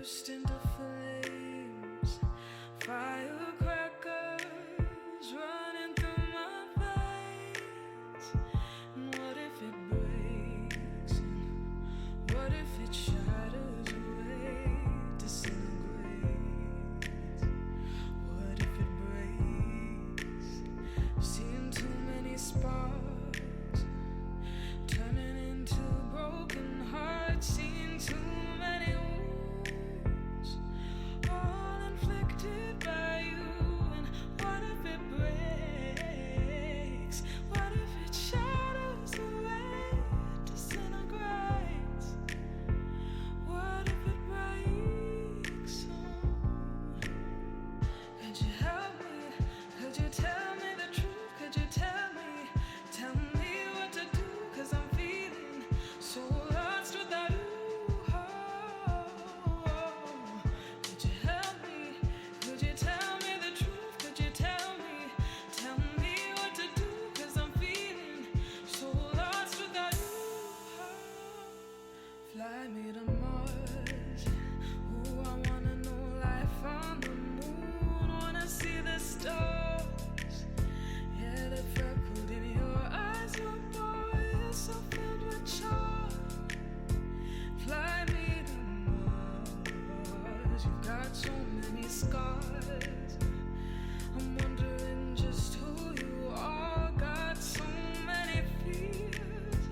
burst into flames, firecrackers running through my veins. And what if it breaks? And what if it shatters away, disintegrates? What if it breaks? I've seen too many sparks turning into broken hearts, seen too many wounds, all inflicted by you. And what if it breaks? What if it shatters away, disintegrates? What if it breaks? Oh, could you help me? Could you tell me the truth? Could you tell me what to do? 'Cause I'm feeling so lost without you. Could you help me? Could you tell me the truth? Could you tell me what to do? 'Cause I'm feeling so lost without you. Fly me to Mars. Ooh, I wanna know life on the moon. Wanna see the stars. Yeah, the freckle in your eyes, your boy is so filled with charm. Fly me to Mars. You've got so many scars. I'm wondering just who you are. Got so many fears.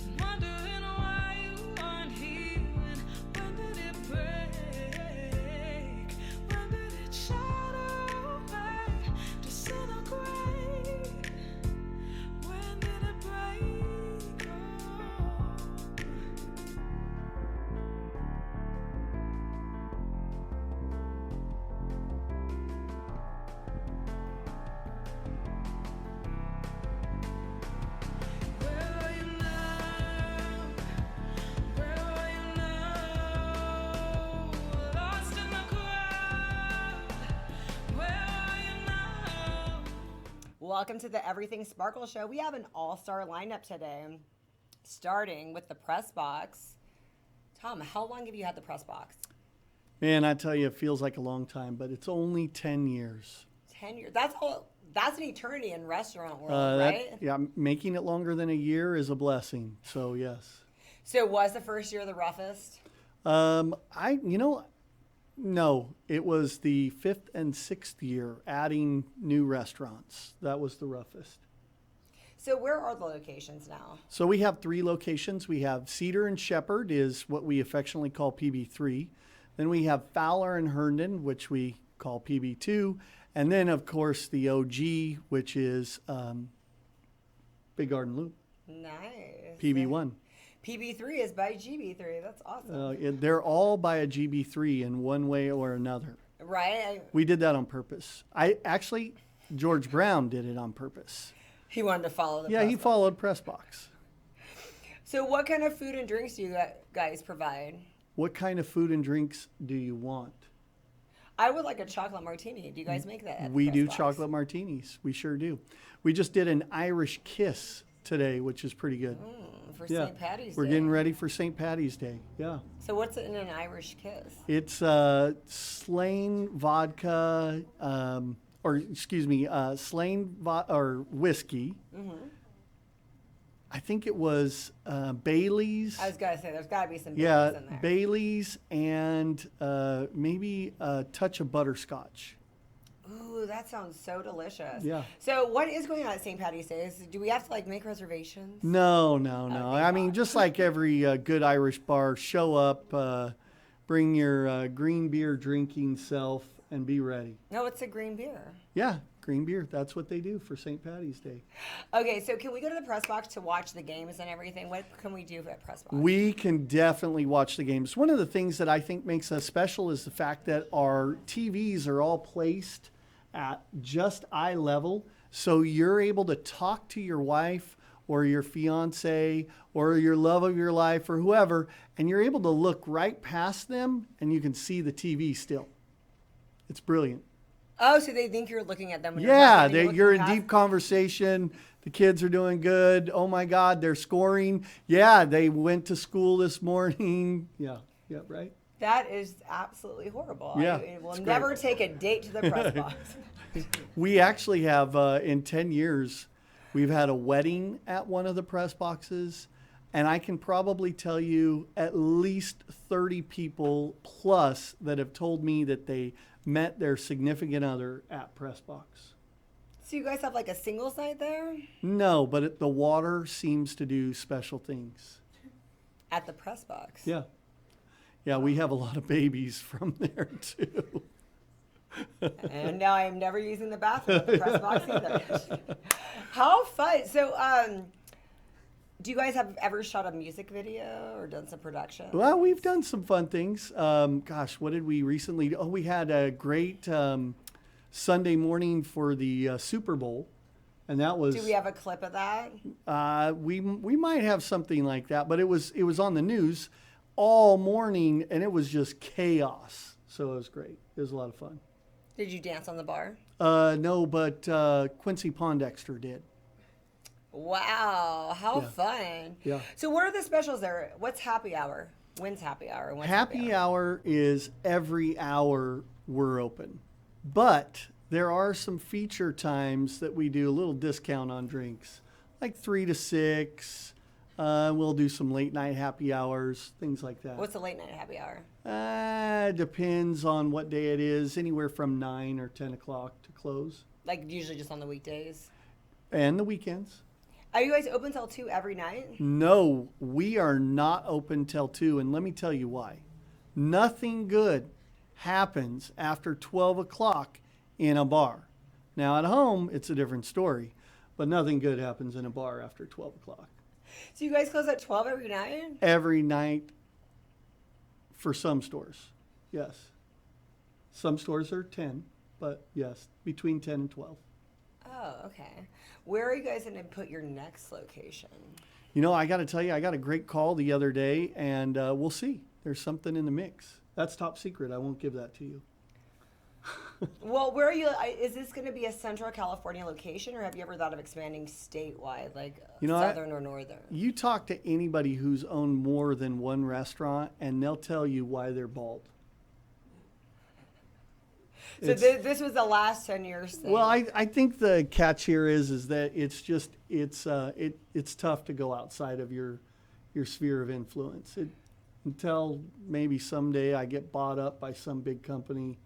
I'm wondering why you aren't here. And when did it break? When did it shatter away, disintegrate? When did it break? Oh. Where are you now? Where are you now? Lost in the crowd. Where are you now? Welcome to the Everything Sparkle Show. We have an all-star lineup today, starting with the press box. Tom, how long have you had the press box? Man, I tell you, it feels like a long time, but it's only 10 years. 10 years. That's an eternity in restaurant world, That- right? yeah, making it longer than a year is a blessing. So yes. So was the first year the roughest? No, it was the 5th and 6th year adding new restaurants. That was the roughest. So where are the locations now? So we have 3 locations. We have Cedar and Shepherd is what we affectionately call PB3. Then we have Fowler and Herndon, which we call PB2. And then, of course, the OG, which is Big Garden Loop, Nice. PB1. PB3 is by GB3. That's awesome. They're all by a GB3 in one way or another. Right? We did that on purpose. George Brown did it on purpose. He wanted to follow the Yeah, press he box. followed Pressbox. So what kind of food and drinks do you guys provide? What kind of food and drinks do you want? I would like a chocolate martini. Do you guys make that? At the We press do box? chocolate martinis. We sure do. We just did an Irish kiss today, which is pretty good. For Yeah. St. Patty's We're Day. getting ready for St. Patty's Day. Yeah. So what's in an Irish kiss? It's Slane vodka, Slane whiskey. Mm-hmm. I think it was Bailey's. I was gonna say there's gotta be some Yeah, Baileys in there. Bailey's and maybe a touch of butterscotch. Ooh, that sounds so delicious. Yeah. So what is going on at St. Patty's Day? Do we have to make reservations? No. thank I mean, God. just like every good Irish bar, show up, bring your green beer drinking self, and be ready. No, it's a green beer. Yeah, green beer. That's what they do for St. Patty's Day. Okay, so can we go to the press box to watch the games and everything? What can we do at press box? We can definitely watch the games. One of the things that I think makes us special is the fact that our TVs are all placed at just eye level. So you're able to talk to your wife or your fiance or your love of your life or whoever, and you're able to look right past them and you can see the TV still. It's brilliant. Oh, so they think you're looking at them. When Yeah, you're you're in looking deep conversation. The kids are doing good. Oh my God, they're scoring. Yeah, they went to school this morning. Yeah, right. That is absolutely horrible. Yeah, I will it's great. never take a date to the press box. We actually have, in 10 years, we've had a wedding at one of the press boxes. And I can probably tell you at least 30 people plus that have told me that they met their significant other at press box. So you guys have like a singles night there No, but the water seems to do special things. at the press box? Yeah. Yeah, we have a lot of babies from there too. And now I'm never using the bathroom at the press box either. How fun! So, do you guys have ever shot a music video or done some production? Well, we've done some fun things. Gosh, what did we recently? Oh, we had a great Sunday morning for the Super Bowl, and that was. Do we have a clip of that? We might have something like that, but it was on the news all morning, and it was just chaos. So it was great. It was a lot of fun. Did you dance on the bar? No, but Quincy Pondexter did. Wow, how Yeah. fun! Yeah. So, what are the specials there? What's happy hour? When's happy hour? And when's Happy hour is every hour we're open, but there are some feature times that we do a little discount on drinks, like 3 to 6. We'll do some late night happy hours, things like that. What's the late night happy hour? Depends on what day it is, anywhere from 9 or 10 o'clock to close, Like usually just on the weekdays. and the weekends. Are you guys open till 2 every night? No, we are not open till 2, and let me tell you why. Nothing good happens after 12 o'clock in a bar. Now, at home, it's a different story, but nothing good happens in a bar after 12 o'clock. So you guys close at 12 every night? Every night for some stores, yes. Some stores are 10, but yes, between 10 and 12. Oh, okay. Where are you guys going to put your next location? You know, I got to tell you, I got a great call the other day, and we'll see. There's something in the mix. That's top secret. I won't give that to you. Well, where are you? Is this going to be a Central California location, or have you ever thought of expanding statewide, like southern or northern? You talk to anybody who's owned more than one restaurant, and they'll tell you why they're bald. So this was the last 10 years thing. Well, I think the catch here is that it's tough to go outside of your sphere of influence. Until maybe someday I get bought up by some big company.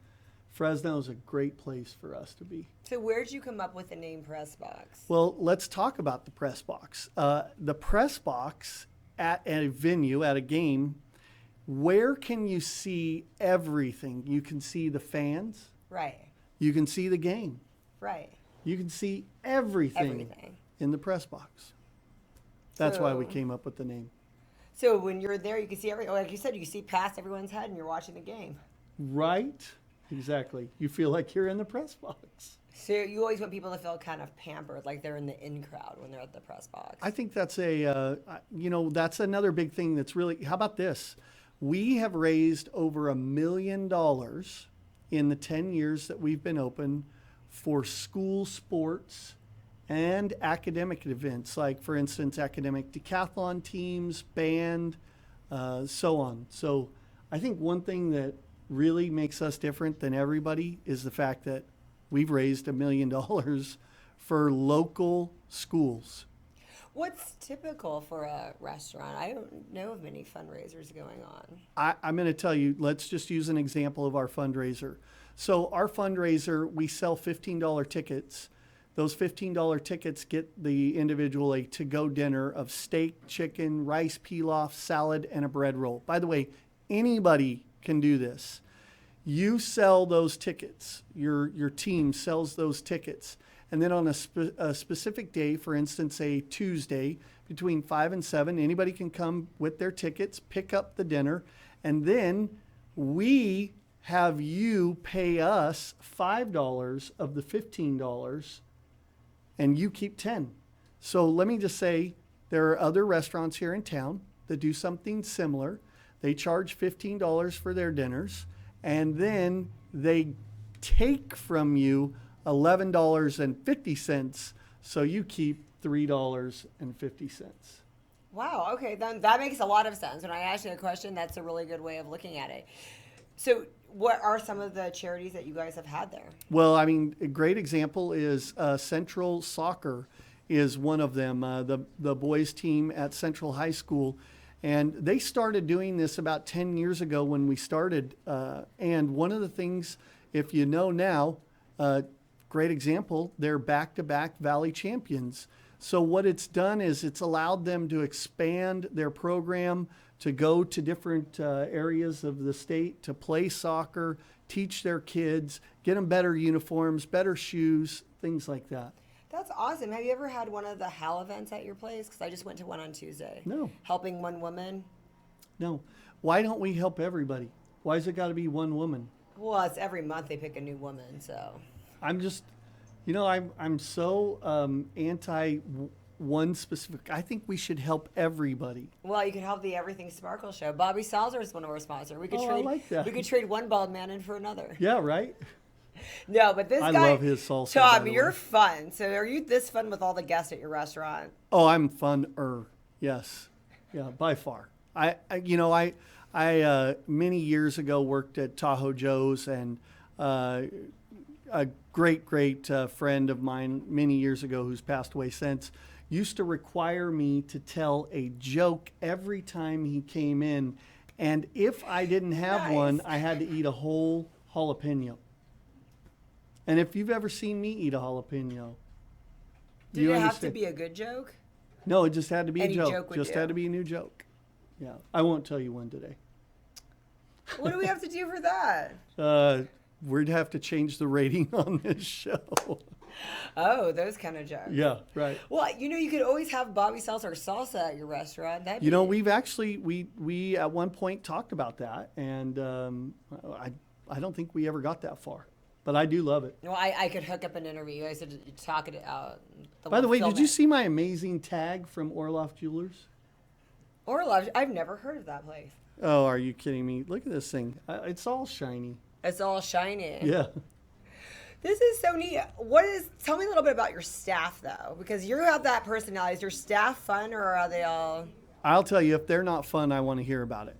Fresno is a great place for us to be. So where did you come up with the name Press Box? Well, let's talk about the press box. The press box at a venue, at a game, where can you see everything? You can see the fans. Right, You can see the game. right. You can see everything in the press box. That's why we So- came up with the name. So when you're there, you can see like you said, you can see past everyone's head and you're watching the game. Right? Exactly. You feel like you're in the press box. So you always want people to feel kind of pampered, like they're in the in crowd when they're at the press box. I think that's that's another big thing that's really, how about this? We have raised over $1 million in the 10 years that we've been open for school sports and academic events, like, for instance, academic decathlon teams, band, so on. So I think one thing that really makes us different than everybody is the fact that we've raised $1 million for local schools. What's typical for a restaurant? I don't know of many fundraisers going on. I'm going to tell you, let's just use an example of our fundraiser. So our fundraiser, we sell $15 tickets. Those $15 tickets get the individual a to-go dinner of steak, chicken, rice pilaf, salad, and a bread roll. By the way, anybody can do this. You sell those tickets. Your team sells those tickets. And then on a specific day, for instance, a Tuesday, between 5 and 7, anybody can come with their tickets, pick up the dinner, and then we have you pay us $5 of the $15, and you keep 10. So let me just say, there are other restaurants here in town that do something similar. They charge $15 for their dinners, and then they take from you $11.50, so you keep $3.50. Wow. Okay, then that makes a lot of sense. When I ask you a question, that's a really good way of looking at it. So, what are some of the charities that you guys have had there? Well, I mean, a great example is Central Soccer is one of them, the boys team at Central High School. And they started doing this about 10 years ago when we started. And one of the things, if you know now, great example, they're back-to-back Valley champions. So what it's done is it's allowed them to expand their program, to go to different areas of the state, to play soccer, teach their kids, get them better uniforms, better shoes, things like that. That's awesome. Have you ever had one of the HAL events at your place? Because I just went to one on Tuesday. No. Helping one woman. No. Why don't we help everybody? Why's it got to be one woman? Well, it's every month they pick a new woman, so. I'm just, I'm so anti one specific. I think we should help everybody. Well, you could help the Everything Sparkle show. Bobby Salzer is one of our sponsors. We could Oh, I trade. like that. We could trade one bald man in for another. Yeah, right? No, but this I guy. love his salsa, by Tom, the you're way. fun. So, are you this fun with all the guests at your restaurant? Oh, I'm fun-er. Yes. Yeah, by far. I many years ago worked at Tahoe Joe's, and a great friend of mine many years ago who's passed away since used to require me to tell a joke every time he came in. And if I didn't have Nice. one, I had to eat a whole jalapeno. And if you've ever seen me eat a jalapeno, Did you it have to understand. be a good joke? No, it just had to be Any a joke. joke would Just do. had to be a new joke. Yeah, I won't tell you one today. What do we have to do for that? We'd have to change the rating on this show. Oh, those kind of jokes. Yeah, right. Well, you could always have Bobby Salsa or salsa at your restaurant. That'd You know, be- we've actually we at one point talked about that, and I don't think we ever got that far, but I do love it. Well, I could hook up an interview. You guys could talk it out. By the way, film did you it. see my amazing tag from Orloff Jewelers? Orlov? I've never heard of that place. Oh, are you kidding me? Look at this thing. It's all shiny. It's all shiny. Yeah. This is so neat. Tell me a little bit about your staff, though, because you have that personality. Is your staff fun, or are they all? I'll tell you, if they're not fun, I want to hear about it.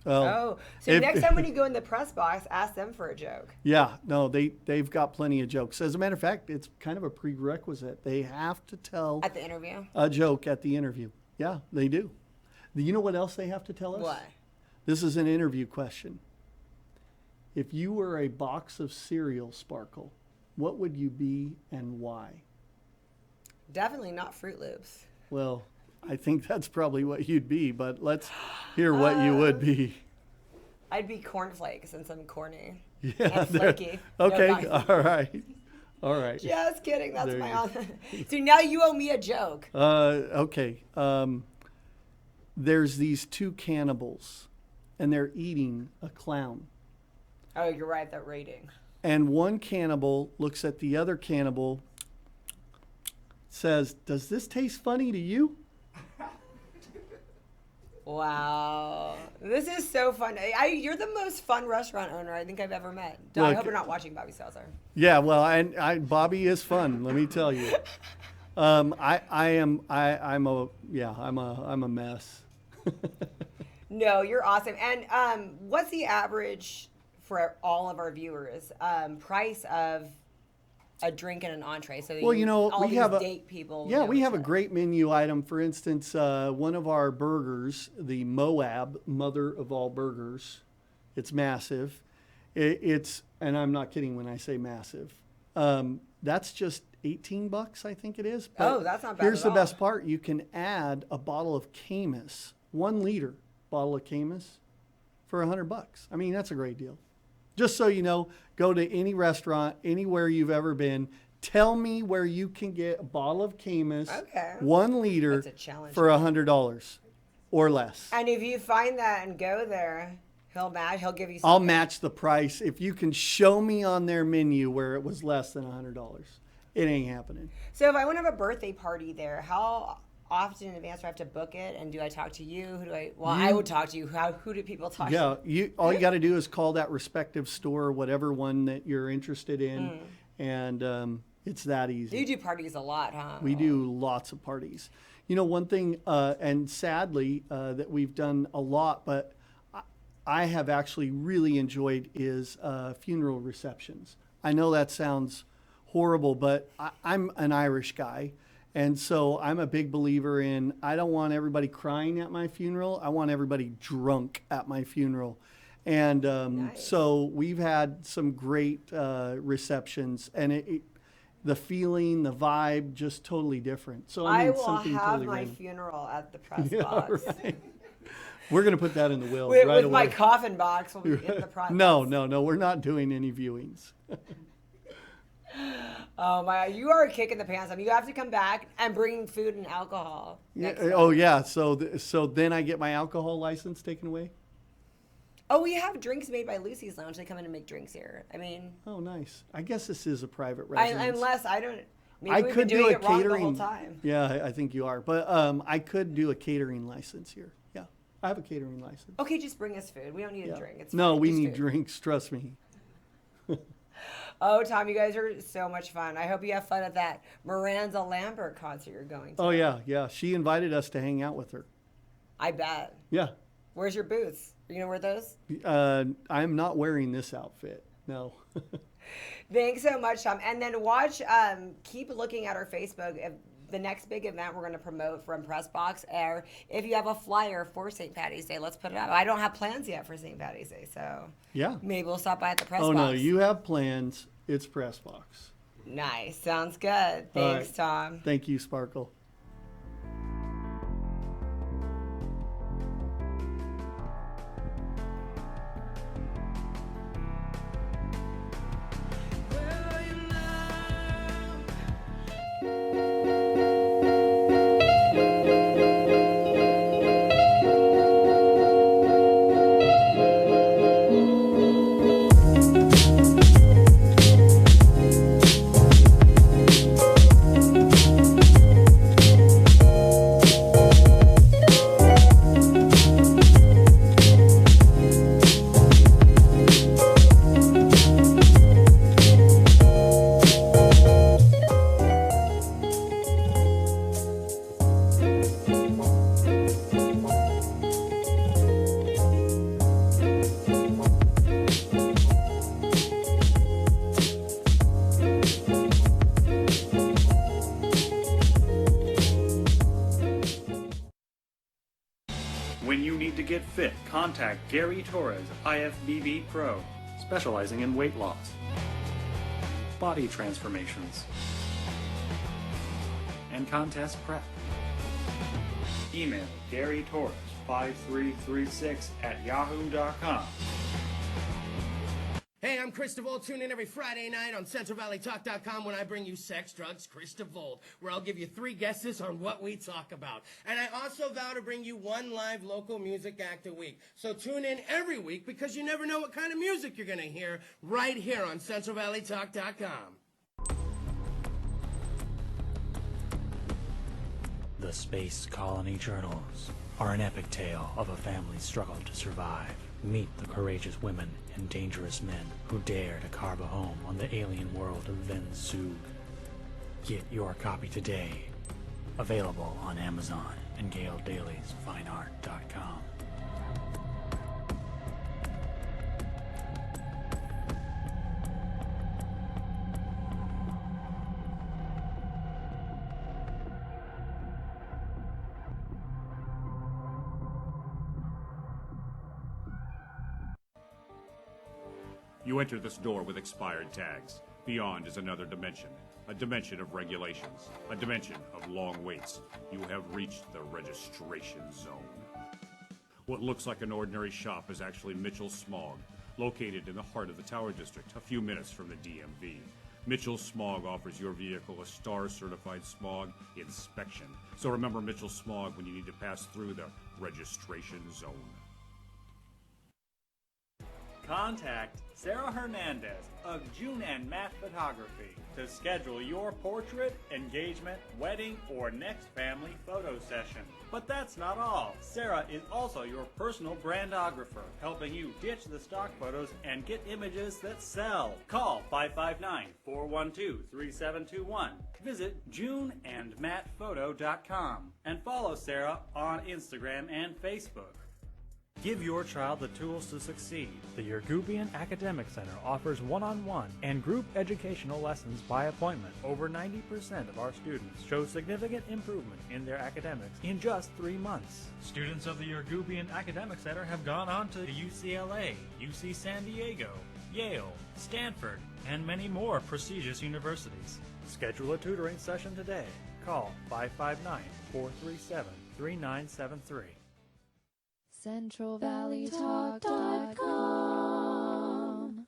Well, Oh, so if- next time when you go in the press box, ask them for a joke. Yeah, no, they've got plenty of jokes. As a matter of fact, it's kind of a prerequisite. They have to tell At the interview? a joke at the interview. Yeah, they do. You know what else they have to tell us? What? This is an interview question. If you were a box of cereal, Sparkle, what would you be and why? Definitely not Fruit Loops. Well, I think that's probably what you'd be, but let's hear what you would be. I'd be cornflakes since I'm corny. Yeah, And there- flaky. Okay, No, not- all right. All right. Just kidding. That's There my you own. So now you owe me a joke. Okay. There's these two cannibals, and they're eating a clown. Oh, you're right. That rating. And one cannibal looks at the other cannibal, says, "Does this taste funny to you?" Wow. This is so fun. You're the most fun restaurant owner I think I've ever met. I Look- hope you're not watching Bobby Salzer. Yeah, well, and Bobby is fun. Let me tell you. I'm a mess. No, you're awesome. And what's the average for all of our viewers price of a drink and an entree? So that Well, you know, all we these have date people. Yeah, know we each have a other. great menu item. For instance, one of our burgers, the Moab, mother of all burgers, it's massive. And I'm not kidding when I say massive. That's just $18, I think it is. Oh, that's not bad Here's at the all. best part: you can add a bottle of Camus, 1 liter bottle of Camus, for $100. I mean, that's a great deal. Just so you know, go to any restaurant, anywhere you've ever been. Tell me where you can get a bottle of Camus, Okay. 1 liter, That's a challenge. for $100 or less. And if you find that and go there, he'll give you. I'll something. match the price if you can show me on their menu where it was less than $100. It ain't happening. So if I want to have a birthday party there, how often in advance do I have to book it? And do I talk to you? Who do I? Well, I would talk to you. Who do people talk to? Yeah, all you got to do is call that respective store, whatever one that you're interested in, and it's that easy. You do parties a lot, huh? We do lots of parties. You know, one thing, and sadly, that we've done a lot, but I have actually really enjoyed is funeral receptions. I know that sounds horrible, but I'm an Irish guy. And so I'm a big believer in, I don't want everybody crying at my funeral. I want everybody drunk at my funeral. And Nice. so we've had some great receptions, and the feeling, the vibe, just totally different. So I mean, will something have totally my random. funeral at the press Yeah, box. right. We're going to put that in the will With, right with my away. coffin box will be in the press No, box. we're not doing any viewings. Oh my! You are kicking the pants. I mean, you have to come back and bring food and alcohol. Yeah, next oh time. yeah. So then I get my alcohol license taken away. Oh, we have drinks made by Lucy's Lounge. They come in and make drinks here. I mean, Oh, nice. I guess this is a private residence. unless I don't. Maybe I we've could been do doing a it wrong the catering. whole time. Yeah, I think you are. But I could do a catering license here. Yeah, I have a catering license. Okay, just bring us food. We don't need Yeah. a drink. It's No, fine, we just need food. drinks. Trust me. Oh, Tom, you guys are so much fun. I hope you have fun at that Miranda Lambert concert you're going to. Oh yeah. She invited us to hang out with her. I bet. Yeah. Where's your boots? Are you gonna wear those? I'm not wearing this outfit. No. Thanks so much, Tom. And then keep looking at our Facebook. If the next big event we're going to promote from Pressbox, or if you have a flyer for St. Patty's Day, let's put it up. I don't have plans yet for St. Patty's Day, so Yeah. maybe we'll stop by at the Pressbox. Oh no, you have plans. It's Pressbox. Nice. Sounds good. Thanks, right. Tom. Thank you, Sparkle. Where are you now? When you need to get fit, contact Gary Torres, IFBB Pro, specializing in weight loss, body transformations, and contest prep. Email Gary Torres 5336 at yahoo.com. Hey, I'm Chris DeVold. Tune in every Friday night on CentralValleyTalk.com when I bring you Sex, Drugs, Chris DeVold, where I'll give you 3 guesses on what we talk about. And I also vow to bring you 1 live local music act a week. So tune in every week because you never know what kind of music you're going to hear right here on CentralValleyTalk.com. The Space Colony Journals are an epic tale of a family's struggle to survive. Meet the courageous women and dangerous men who dare to carve a home on the alien world of Vensug. Get your copy today. Available on Amazon and Gail Daly's FineArt.com. You enter this door with expired tags. Beyond is another dimension, a dimension of regulations, a dimension of long waits. You have reached the registration zone. What looks like an ordinary shop is actually Mitchell Smog, located in the heart of the Tower District, a few minutes from the DMV. Mitchell Smog offers your vehicle a STAR-certified smog inspection. So remember Mitchell Smog when you need to pass through the registration zone. Contact Sarah Hernandez of June and Matt Photography to schedule your portrait, engagement, wedding, or next family photo session. But that's not all. Sarah is also your personal brandographer, helping you ditch the stock photos and get images that sell. Call 559-412-3721. Visit JuneandMattPhoto.com and follow Sarah on Instagram and Facebook. Give your child the tools to succeed. The Yergubian Academic Center offers one-on-one and group educational lessons by appointment. Over 90% of our students show significant improvement in their academics in just 3 months. Students of the Yergubian Academic Center have gone on to UCLA, UC San Diego, Yale, Stanford, and many more prestigious universities. Schedule a tutoring session today. Call 559-437-3973. CentralValleyTalk.com.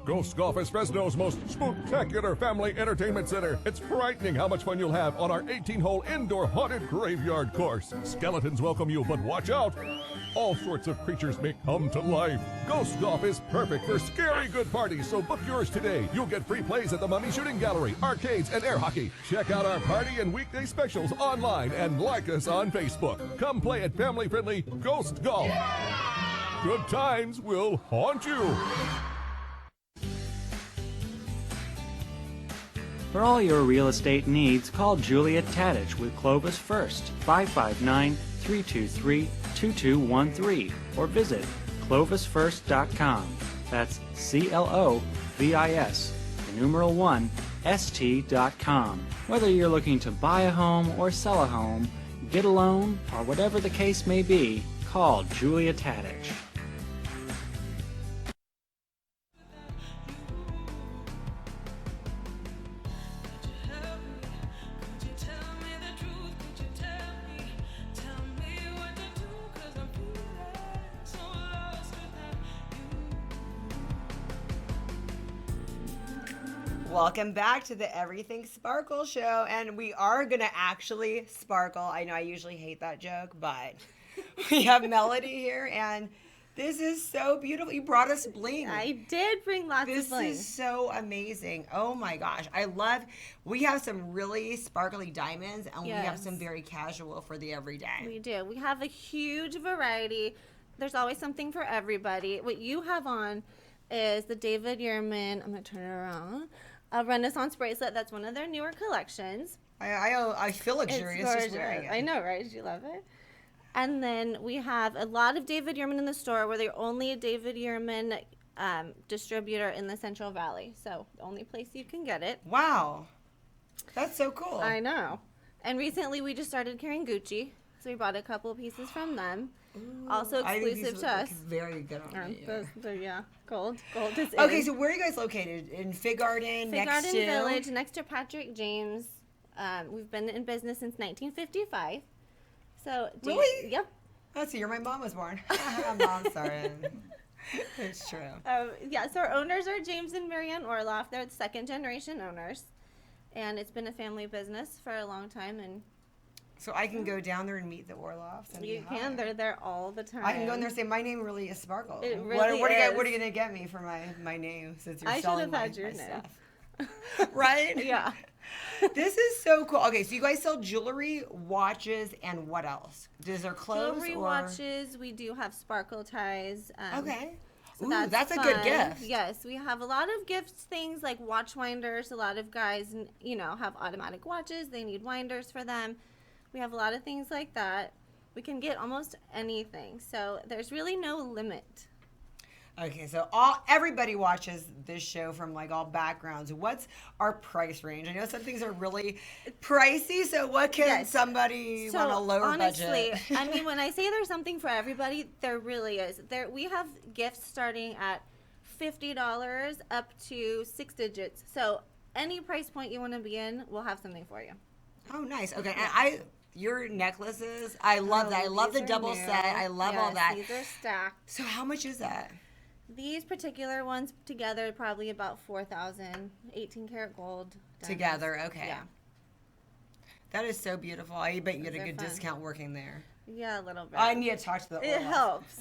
Ghost Golf is Fresno's most spectacular family entertainment center. It's frightening how much fun you'll have on our 18-hole indoor haunted graveyard course. Skeletons welcome you, but watch out. All sorts of creatures may come to life. Ghost Golf is perfect for scary good parties, so book yours today. You'll get free plays at the Mummy Shooting Gallery, arcades, and air hockey. Check out our party and weekday specials online and like us on Facebook. Come play at family-friendly Ghost Golf. Good times will haunt you. For all your real estate needs, call Julia Tadich with Clovis First, 559-323-2213, or visit clovisfirst.com. That's CLOVIS, the numeral 1, ST.com. Whether you're looking to buy a home or sell a home, get a loan, or whatever the case may be, call Julia Tadich. Could you tell me the truth? Could you tell me what to do? 'Cause I'm feeling so lost without you. Welcome back to the Everything Sparkle Show, and we are gonna actually sparkle. I know I usually hate that joke, but we have Melody here, and this is so beautiful. You brought us bling. I did bring lots This of bling. is so amazing. Oh my gosh. I love, we have some really sparkly diamonds, and we have Yes. some very casual for the everyday. We do. We have a huge variety. There's always something for everybody. What you have on is the David Yurman, I'm going to turn it around, a Renaissance bracelet. That's one of their newer collections. I feel luxurious It's just gorgeous. wearing it. I know, right? You love it? And then we have a lot of David Yurman in the store. We're the only David Yurman distributor in the Central Valley. So the only place you can get it. Wow. That's so cool. I know. And recently we just started carrying Gucci. So we bought a couple of pieces from them. Also I think these exclusive would to look us. very good on you. Yeah, gold. Gold is Okay, in. so where are you guys located? In Fig Garden, Fig next Garden to? Village, next to Patrick James. We've been in business since 1955. So Really? Yep. Let's see, you're my mom was born. Mom, sorry. It's true. Yeah, so our owners are James and Marianne Orloff. They're the second generation owners. And it's been a family business for a long time. And So I can go down there and meet the Orloffs. And you be can. hi. They're there all the time. I can go in there and say, my name really is Sparkle. It what, really what, is. what are you going to get me for my name since you're I should selling have my, had your my name. stuff? Right? Yeah. This is so cool. Okay, so you guys sell jewelry, watches, and what else? Does there clothes? Jewelry, or... watches. We do have sparkle ties. Okay. So Ooh, that's a fun. good gift. Yes, we have a lot of gifts, things like watch winders. A lot of guys, have automatic watches. They need winders for them. We have a lot of things like that. We can get almost anything. So there's really no limit. Okay, so everybody watches this show from like all backgrounds. What's our price range? I know some things are really pricey, so what can somebody So on a lower honestly, budget? I mean, when I say there's something for everybody, there really is. We have gifts starting at $50 up to 6 digits. So any price point you want to be in, we'll have something for you. Oh, nice. Okay, and your necklaces, I love that. I love the These are double new. set. I love all Yes, that. These are stacked. So how much is that? These particular ones together probably about 4,000, 18 karat gold. diamonds. Together, okay. Yeah. That is so beautiful. I bet you get a They're good fun. discount working there. Yeah, a little bit. I need to talk to the It helps.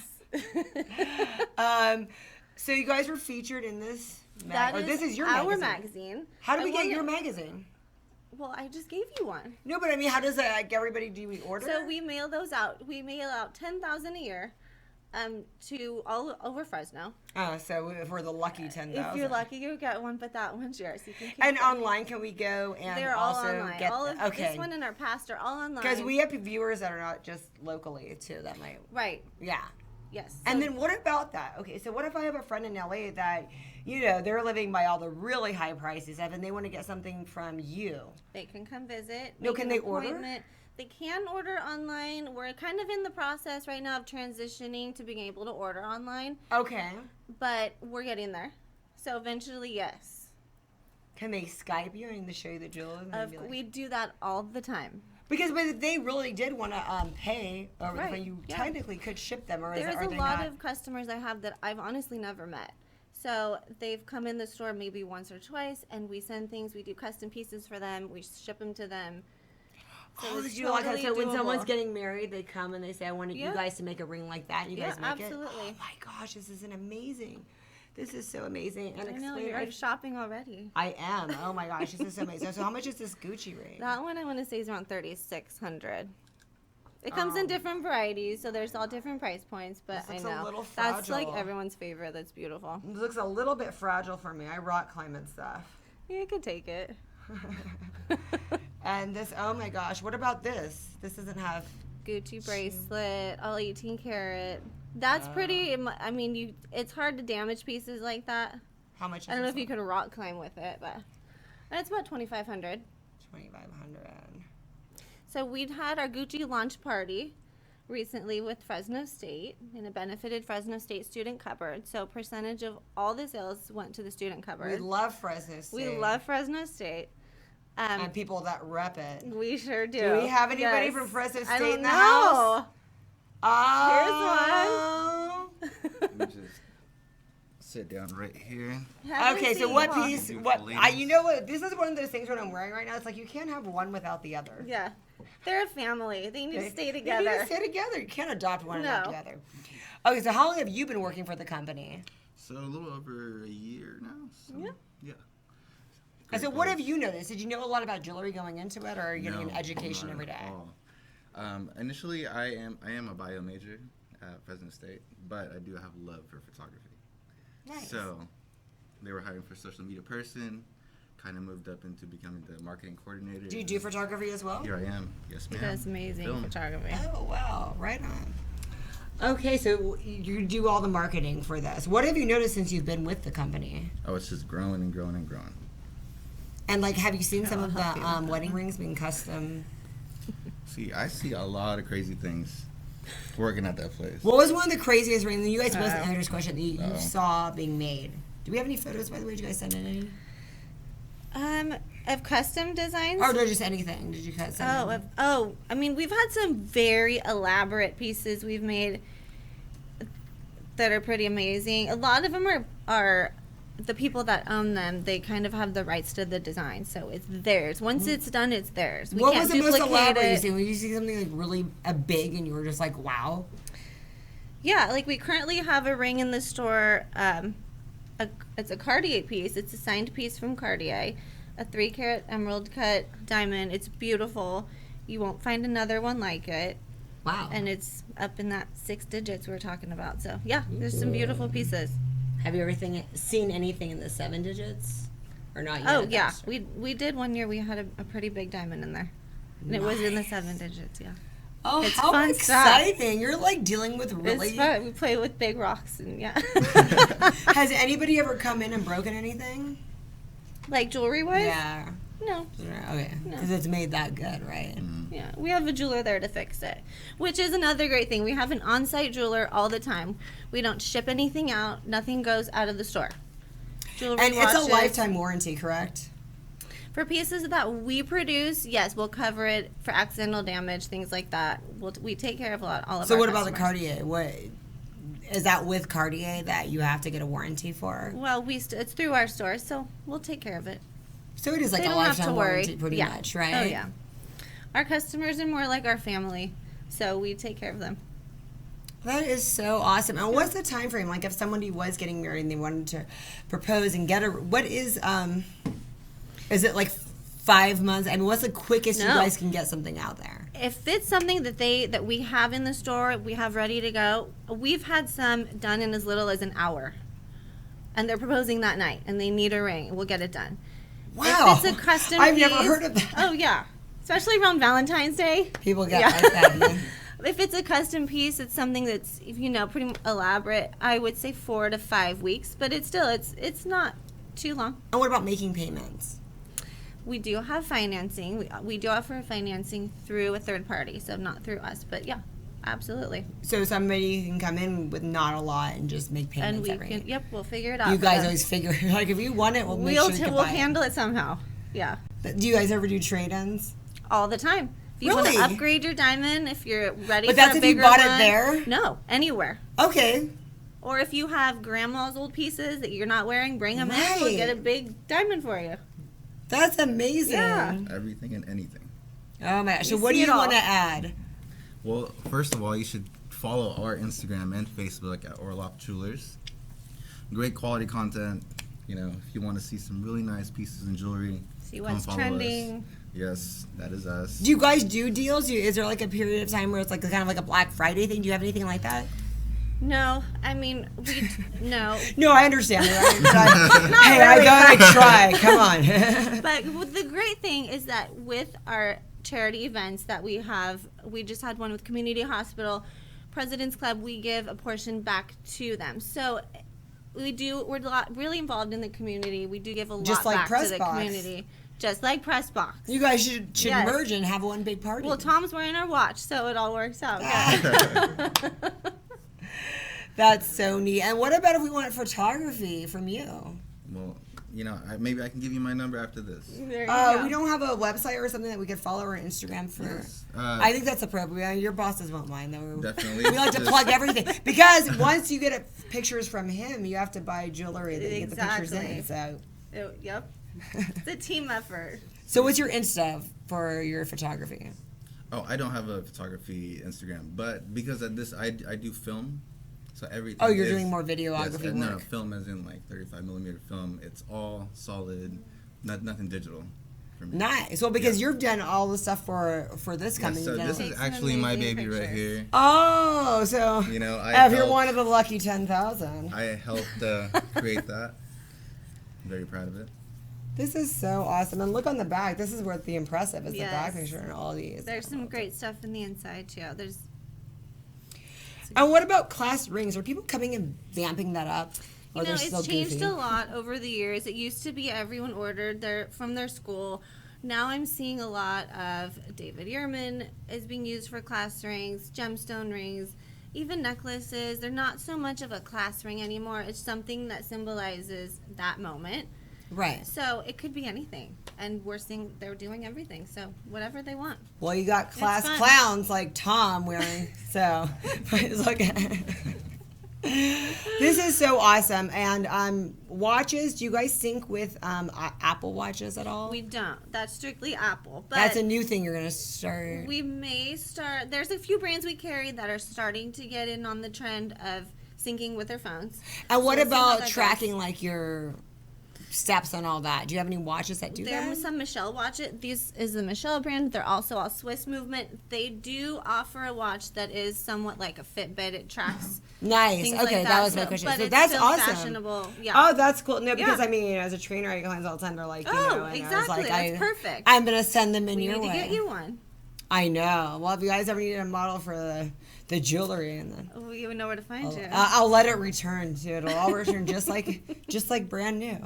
So you guys were featured in this this is your our magazine. How do we get your magazine? Well, I just gave you one. No, but I mean, how does that, like, everybody, do we order? So we mail those out. We mail out 10,000 a year to all over Fresno. Oh, so if we're the lucky 10,000. If you're lucky, you'll get one, but that one's yours. You can keep And it. Online, can we go and They're all also online. get All of okay. this one and our past are all online. Because we have viewers that are not just locally, too, that might. Right. Yeah. Yes. And then what about that? Okay, so what if I have a friend in LA that, they're living by all the really high prices and they want to get something from you? They can come visit. No, make can an they order? appointment. They can order online. We're kind of in the process right now of transitioning to being able to order online. Okay. But we're getting there. So eventually, yes. Can they Skype you and show you the jewelry? We do that all the time. Because if they really did want to pay over the phone, you yeah. technically could ship them. Or There's are a they lot not? of customers I have that I've honestly never met. So they've come in the store maybe once or twice, and we send things. We do custom pieces for them. We ship them to them. So it's you like totally so when someone's doable. getting married, they come and they say, "I want you guys to make a ring like that." You guys make absolutely. it. Oh my gosh, this is amazing! This is so amazing. And I know you're shopping already. I am. Oh my gosh, this is so amazing. So how much is this Gucci ring? That one I want to say is around $3,600. It comes in different varieties, so there's all different price points. But I looks know a little that's like fragile. everyone's favorite. That's beautiful. It looks a little bit fragile for me. I rock climbing stuff. Yeah, you could take it. And this, oh my gosh, what about this? This doesn't have Gucci bracelet, all 18 karat. That's pretty. I mean, it's hard to damage pieces like that. How much? I don't know if you could rock climb with it, but it's about $2,500. $2,500. So we'd had our Gucci launch party recently with Fresno State, and it benefited Fresno State Student Cupboard. So percentage of all the sales went to the student cupboard. We love Fresno State. We love Fresno State. And people that rep it. We sure do. Do we have anybody from Fresno State I don't in the know. house? Here's one. Let me just sit down right here. Okay, so what piece? Beautiful You know what? This is one of those things what I'm wearing right now. It's like you can't have one without the other. Yeah, they're a family. They need to stay They together. need to stay together. You can't adopt one and not No. the other. Okay, so how long have you been working for the company? So a little over a year now. So, yeah. And so what have you noticed? Did you know a lot about jewelry going into it, or are you getting No, an education not every at day? all. Initially, I am a bio major at Fresno State, but I do have a love for photography. Nice. So they were hiring for a social media person. Kind of moved up into becoming the marketing coordinator. Do you do photography as well? Here I am. Yes, ma'am. That's amazing Film. photography. Oh, wow. Right on. Okay, so you do all the marketing for this. What have you noticed since you've been with the company? Oh, it's just growing and growing and growing. And, like, have you seen some of the wedding rings being custom? See, I see a lot of crazy things working at that place. What was one of the craziest rings? You guys both answered this question that you saw being made. Do we have any photos, by the way? Did you guys send in any? Of custom designs? Or no, just anything? Did you guys send in? I mean, we've had some very elaborate pieces we've made that are pretty amazing. A lot of them are the people that own them. They kind of have the rights to the design, so it's theirs. Once it's done, it's theirs. We What can't was the most duplicate elaborate you it. seen? When you see something like really big and you were just like, wow? Yeah, like we currently have a ring in the store. It's a Cartier piece. It's a signed piece from Cartier. A 3-carat emerald cut diamond. It's beautiful. You won't find another one like it. Wow. And it's up in that 6 digits we're talking about. So, yeah, there's some beautiful pieces. Have you seen anything in the 7 digits? Or not yet? Oh, yeah. We did one year. We had a pretty big diamond in there. And it was in the 7 digits, yeah. Oh, It's how fun exciting. stuff. You're like dealing with really... It's fun. We play with big rocks and, yeah. Has anybody ever come in and broken anything? Like jewelry-wise? Yeah. No. Okay. Because it's made that good, right? Yeah, we have a jeweler there to fix it, which is another great thing. We have an on-site jeweler all the time. We don't ship anything out. Nothing goes out of the store. Jewelry And it's a watches. lifetime warranty, correct? For pieces that we produce, yes, we'll cover it for accidental damage, things like that. We take care of all of our So what about the customers. Cartier? What is that with Cartier that you have to get a warranty for? Well, it's through our store, so we'll take care of it. So it is like They a don't have to lifetime worry. warranty pretty Yeah. much, right? Oh, yeah. Our customers are more like our family. So we take care of them. That is so awesome. And what's the time frame? Like if somebody was getting married and they wanted to propose and get a, what is it like 5 months? I mean, what's the quickest you No. guys can get something out there? If it's something that we have in the store, we have ready to go. We've had some done in as little as an hour, and they're proposing that night, and they need a ring. We'll get it done. Wow. If it's a custom I've piece, never heard of that. Oh yeah, especially around Valentine's Day. People get Yeah. like that. Man. If it's a custom piece, it's something that's pretty elaborate. I would say 4 to 5 weeks, but it's not too long. And what about making payments? We do have financing. We do offer financing through a third party, so not through us. But yeah, absolutely. So somebody can come in with not a lot and just make And payments we every can, yep, we'll figure it out. You for guys them. always figure, like if you want it, we'll make sure you can we'll buy handle it somehow. Yeah, it. Do you guys ever do trade-ins? all the time. If you want Really? to upgrade your diamond, if you're ready But for that's a if you bigger bought it one, there? No, anywhere. Okay. Or if you have grandma's old pieces that you're not wearing, bring them in. We'll get a Right. big diamond for you. That's amazing. Yeah. Everything and anything. Oh my gosh. So We what do see you it all. want to add? Well, first of all, you should follow our Instagram and Facebook at Orloff Jewelers. Great quality content. You know, if you want to see some really nice pieces and jewelry, See come what's follow trending. us. Yes, that is us. Do you guys do deals? Is there like a period of time where it's like kind of like a Black Friday thing? Do you have anything like that? No, I mean, no. No, I understand. Hey, I gotta try. Come on. But the great thing is that with our charity events that we have, we just had one with Community Hospital, President's Club, we give a portion back to them. So we're really involved in the community. We do give a lot Just like back Press to the Box. community. Just like Press Box. You guys should Yes. merge and have one big party. Well, Tom's wearing our watch, so it all works out. That's so neat. And what about if we want photography from you? Well, you know, maybe I can give you my number after this. There you go. We don't have a website or something that we could follow or Instagram for. Yes. I think that's appropriate. Your bosses won't mind though. Definitely. We like to plug everything because once you get pictures from him, you have to buy jewelry that you get the pictures in. Exactly. So, Yep. It's a team effort. so what's your Insta for your photography? Oh, I don't have a photography Instagram, but because of this, I do film. So everything. Oh, you're is- doing more videography yes, no, work. film as in like 35 millimeter film. It's all solid, nothing digital. For me. Nice. Well, because you've done all the stuff for this Yes, company. so you've done this all- is Take some actually my amazing baby right pictures. here. Oh, so You know, I if you're helped- one of the lucky 10,000. I helped create that. I'm very proud of it. This is so awesome. And look on the back. This is what's the impressive is the back Yes. picture and all these. There's some great stuff in the inside too. And what about class rings? Are people coming and vamping that up? Or they're It's still changed goofy? a lot over the years. It used to be everyone ordered from their school. Now I'm seeing a lot of David Ehrman is being used for class rings, gemstone rings, even necklaces. They're not so much of a class ring anymore. It's something that symbolizes that moment. Right. So it could be anything. And we're seeing they're doing everything. So whatever they want. Well, you got class fun. clowns like Tom wearing. So, look at this is so awesome. And watches, do you guys sync with Apple Watches at all? We don't. That's strictly Apple. But That's a new thing you're going to start. we may start. There's a few brands we carry that are starting to get in on the trend of syncing with their phones. And what So we'll see how about that tracking goes. like your steps and all that? Do you have any watches that do There that? are some Michelle watches. This is the Michelle brand. They're also all Swiss Movement. They do offer a watch that is somewhat like a Fitbit. It tracks Nice. things Okay, like that was my So- question. But So it's that's still awesome. fashionable. Yeah. Oh, that's cool. No, because Yeah. I mean, as a trainer, I get clients all the time. They're like, you Oh, know, and I was exactly. like, That's perfect. I'm gonna send them in we your need way. to get you one. I know. Well, if you guys ever need a model for the jewelry, and then We even know where to find you. I'll let it return to it'll all return just like brand new.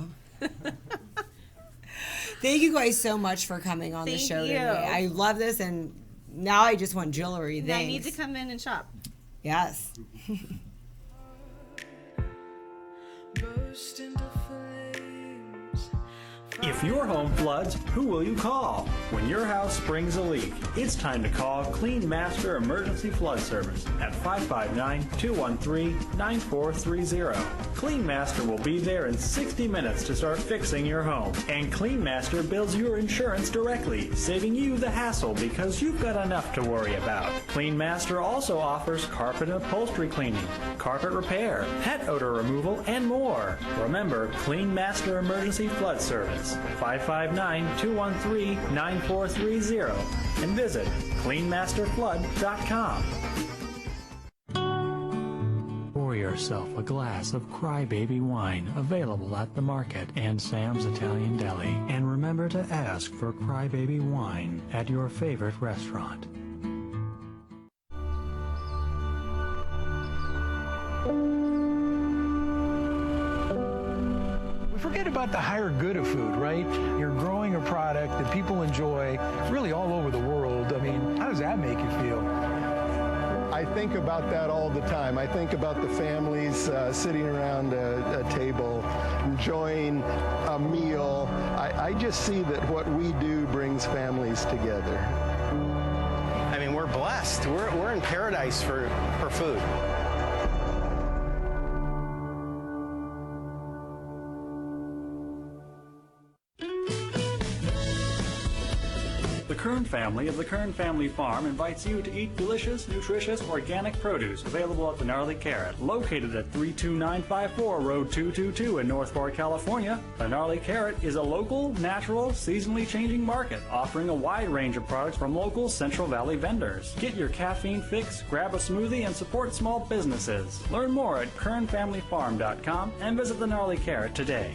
Thank you guys so much for coming on the Thank show you. today. I love this, and now I just want jewelry. And I need Thanks. to come in and shop. Yes. Burst into flames, If your home floods, who will you call? When your house springs a leak, it's time to call Clean Master Emergency Flood Service at 559-213-9430. Clean Master will be there in 60 minutes to start fixing your home. And Clean Master bills your insurance directly, saving you the hassle because you've got enough to worry about. Clean Master also offers carpet and upholstery cleaning, carpet repair, pet odor removal, and more. Remember, Clean Master Emergency Flood Service, 559-213-9430, and visit cleanmasterflood.com. Pour yourself a glass of Crybaby wine, available at the market and Sam's Italian Deli. And remember to ask for Crybaby wine at your favorite restaurant. Forget about the higher good of food, right? You're growing a product that people enjoy really all over the world. I mean, how does that make you feel? I think about that all the time. I think about the families sitting around a table, enjoying a meal. I just see that what we do brings families together. I mean, we're blessed. We're in paradise for food. The Kern family of the Kern Family Farm invites you to eat delicious, nutritious, organic produce available at the Gnarly Carrot, located at 32954 Road 222 in North Fork, California. The Gnarly Carrot is a local, natural, seasonally changing market offering a wide range of products from local Central Valley vendors. Get your caffeine fix, grab a smoothie, and support small businesses. Learn more at KernFamilyFarm.com and visit the Gnarly Carrot today.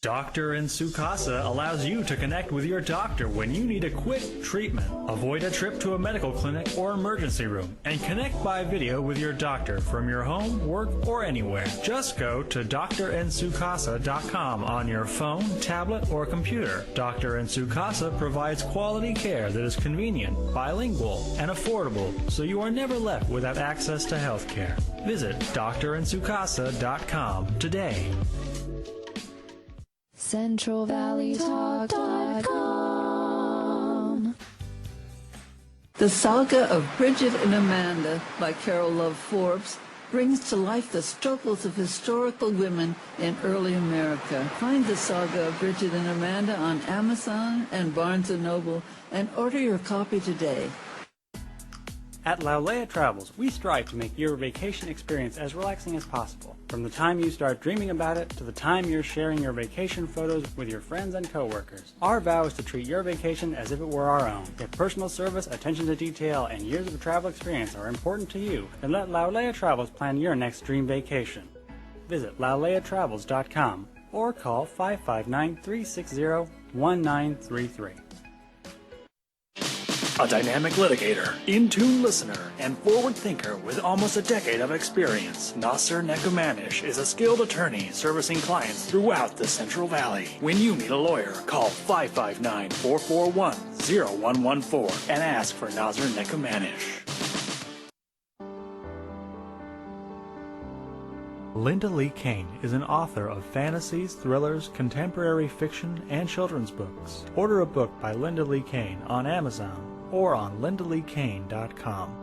Dr. in Sukasa allows you to connect with your doctor when you need a quick treatment. Avoid a trip to a medical clinic or emergency room and connect by video with your doctor from your home, work, or anywhere. Just go to drinsukasa.com on your phone, tablet, or computer. Dr. in Sukasa provides quality care that is convenient, bilingual, and affordable, so you are never left without access to health care. Visit drinsukasa.com today. CentralValleyTalk.com. The Saga of Bridget and Amanda by Carol Love Forbes brings to life the struggles of historical women in early America. Find the Saga of Bridget and Amanda on Amazon and Barnes & Noble and order your copy today. At Laulea Travels, we strive to make your vacation experience as relaxing as possible. From the time you start dreaming about it to the time you're sharing your vacation photos with your friends and coworkers. Our vow is to treat your vacation as if it were our own. If personal service, attention to detail, and years of travel experience are important to you, then let Laulea Travels plan your next dream vacation. Visit lauleatravels.com or call 559-360-1933. A dynamic litigator, in-tune listener, and forward thinker with almost a decade of experience, Nasser Nekumanish is a skilled attorney servicing clients throughout the Central Valley. When you need a lawyer, call 559-441-0114 and ask for Nasser Nekumanish. Linda Lee Kane is an author of fantasies, thrillers, contemporary fiction, and children's books. Order a book by Linda Lee Kane on Amazon or on lindaleekane.com.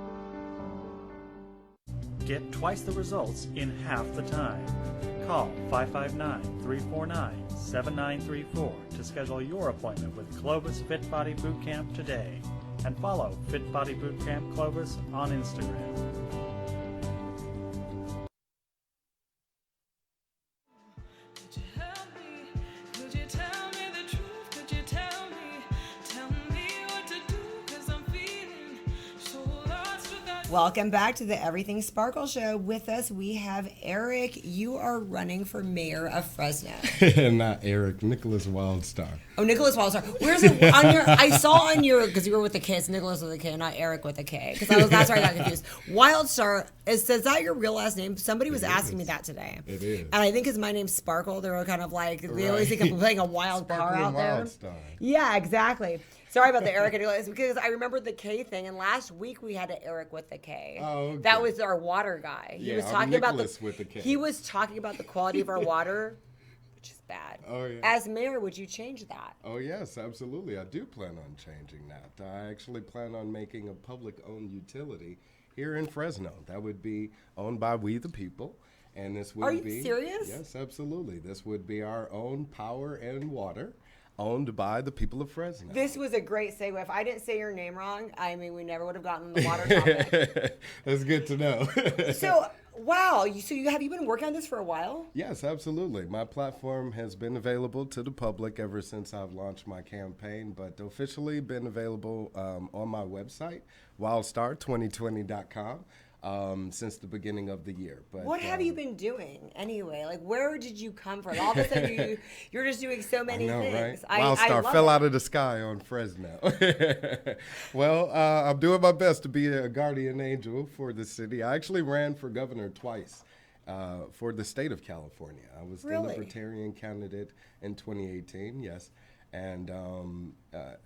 Get twice the results in half the time. Call 559-349-7934 to schedule your appointment with Clovis Fit Body Bootcamp today. And follow Fit Body Bootcamp Clovis on Instagram. Tell me what to do, 'cause I'm feeling so lost without Welcome back to the Everything Sparkle Show. With us, we have Eric. You are running for mayor of Fresno. Not Eric, Nicholas Wildstar. Oh, Nicholas Wildstar. Where's it on your? I saw on your, because you were with the K. It's Nicholas with a K, not Eric with a K. Because that's where I got confused. Wildstar. Is that your real last name? Somebody was asking me that today. It is. And I think because my name's Sparkle, they were kind of like they always think I'm playing a wild card out there. Wildstar. Yeah, exactly. Sorry about the Eric and Nicholas, because I remember the K thing, and last week we had an Eric with the K. Oh, okay. That was our water guy. He was I'm talking about Nicholas with the K. He was talking about the quality of our water, which is bad. Oh, yeah. As mayor, would you change that? Oh, yes, absolutely. I do plan on changing that. I actually plan on making a public-owned utility here in Fresno. That would be owned by we the people. And this would Are you be serious? Yes, absolutely. This would be our own power and water, owned by the people of Fresno. This was a great segue. If I didn't say your name wrong, I mean, we never would have gotten the water topic. That's good to know. So, wow. Have you been working on this for a while? Yes, absolutely. My platform has been available to the public ever since I've launched my campaign, but officially been available on my website, wildstar2020.com. Since the beginning of the year. But what have you been doing anyway? Like, where did you come from? All of a sudden, you're just doing so many things. Right? Wildstar fell out of the sky on Fresno. Well, I'm doing my best to be a guardian angel for the city. I actually ran for governor twice for the state of California. I was the Libertarian candidate in 2018, yes. And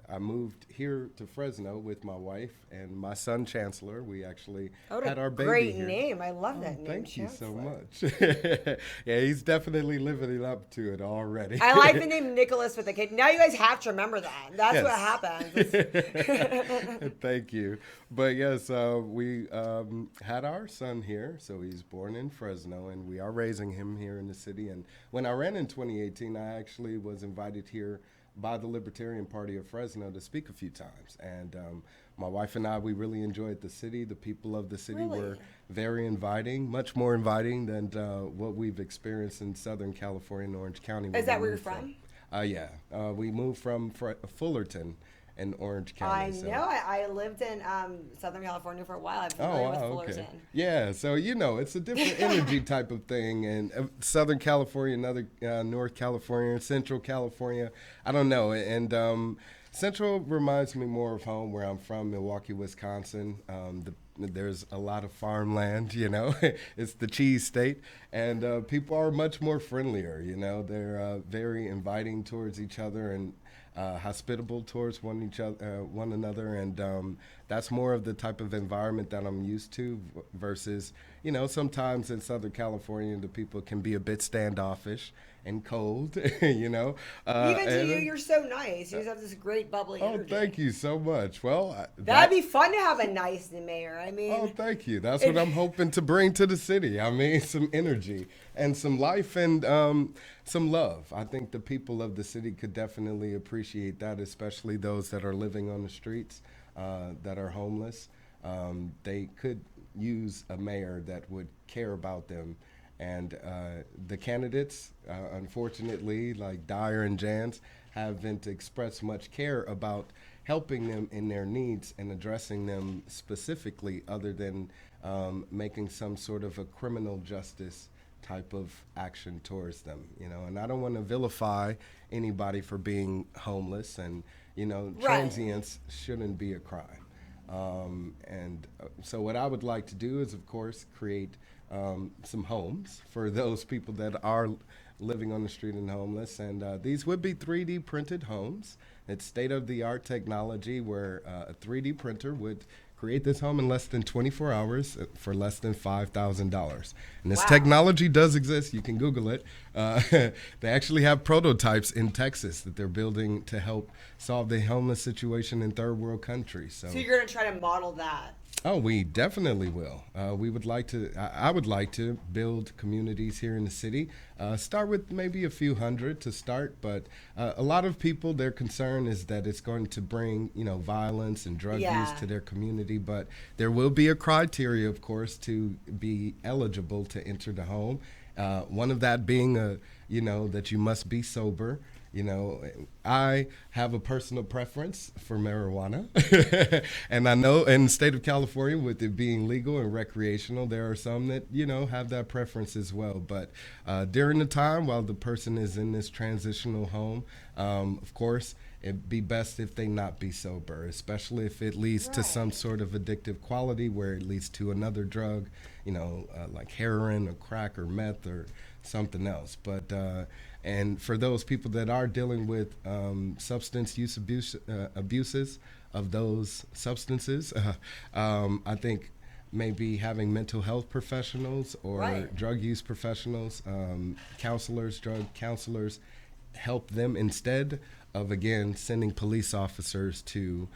I moved here to Fresno with my wife and my son, Chancellor. We actually had our baby great here. name. I love that name, Thank you Chancellor. so much. Yeah, he's definitely living up to it already. I like the name Nicholas with a K. Now you guys have to remember that. That's Yes. what happens. Thank you. But yes, we had our son here, so he's born in Fresno, and we are raising him here in the city. And when I ran in 2018, I actually was invited here by the Libertarian Party of Fresno to speak a few times. And my wife and I, we really enjoyed the city. The people of the city were very inviting, much more inviting than what we've experienced in Southern California and Orange County. Is that where you're from? Yeah. We moved from Fullerton in Orange County. I know. I lived in Southern California for a while. I'm familiar with Fullerton. Okay. Yeah, so it's a different energy type of thing. And Southern California, another North California, Central California, I don't know. And Central reminds me more of home, where I'm from, Milwaukee, Wisconsin. There's a lot of farmland, It's the cheese state. And people are much more friendlier, They're very inviting towards each other and hospitable towards one another, and that's more of the type of environment that I'm used to versus, sometimes in Southern California the people can be a bit standoffish and cold, Even to you, you're so nice. You just have this great bubbly energy. Oh, thank you so much. Well, that'd be fun to have a nice mayor. I mean, oh, thank you. That's what I'm hoping to bring to the city. I mean, some energy and some life and some love. I think the people of the city could definitely appreciate that, especially those that are living on the streets, that are homeless. They could use a mayor that would care about them. And the candidates, unfortunately, like Dyer and Jans, haven't expressed much care about helping them in their needs and addressing them specifically, other than making some sort of a criminal justice type of action towards them, And I don't want to vilify anybody for being homeless, and transience shouldn't be a crime. So what I would like to do is, of course, create some homes for those people that are living on the street and homeless. And these would be 3D printed homes. It's state-of-the-art technology where a 3D printer would create this home in less than 24 hours for less than $5,000. And this technology does exist. You can Google it. They actually have prototypes in Texas that they're building to help solve the homeless situation in third world countries. So you're going to try to model that? Oh, we definitely will. We would like to, I would like to build communities here in the city. Start with maybe a few hundred to start, but a lot of people, their concern is that it's going to bring, violence and drug use to their community. But there will be a criteria, of course, to be eligible to enter the home. One of that being, that you must be sober You know, I have a personal preference for marijuana. And I know in the state of California, with it being legal and recreational, there are some that, you know, have that preference as well. But during the time while the person is in this transitional home, of course, it'd be best if they not be sober, especially if it leads to some sort of addictive quality where it leads to another drug, you know, like heroin or crack or meth or something else. But and for those people that are dealing with substance use abuses of those substances, I think maybe having mental health professionals or drug use professionals, counselors, drug counselors, help them instead of, again, sending police officers to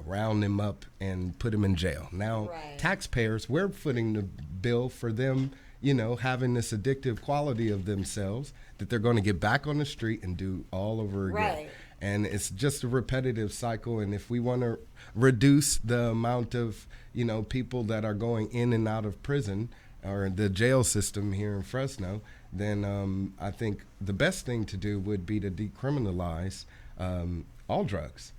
round them up and put them in jail. Now, taxpayers, we're footing the bill for them, you know, having this addictive quality of themselves that they're going to get back on the street and do all over again. And it's just a repetitive cycle. And if we want to reduce the amount of, you know, people that are going in and out of prison or the jail system here in Fresno, then I think the best thing to do would be to decriminalize all drugs.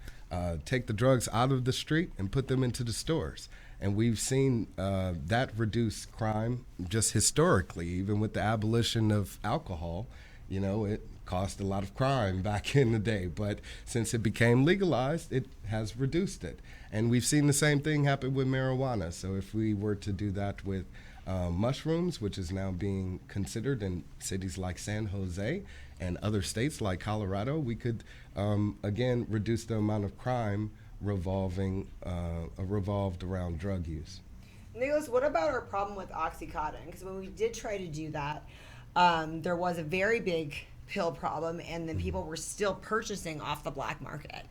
Take the drugs out of the street and put them into the stores. And we've seen that reduce crime just historically, even with the abolition of alcohol. You know, it caused a lot of crime back in the day, but since it became legalized, it has reduced it. And we've seen the same thing happen with marijuana. So if we were to do that with mushrooms, which is now being considered in cities like San Jose and other states like Colorado, we could, again, reduce the amount of crime revolved around drug use. Nicholas, what about our problem with OxyContin? Because when we did try to do that, there was a very big pill problem, and then people were still purchasing off the black market.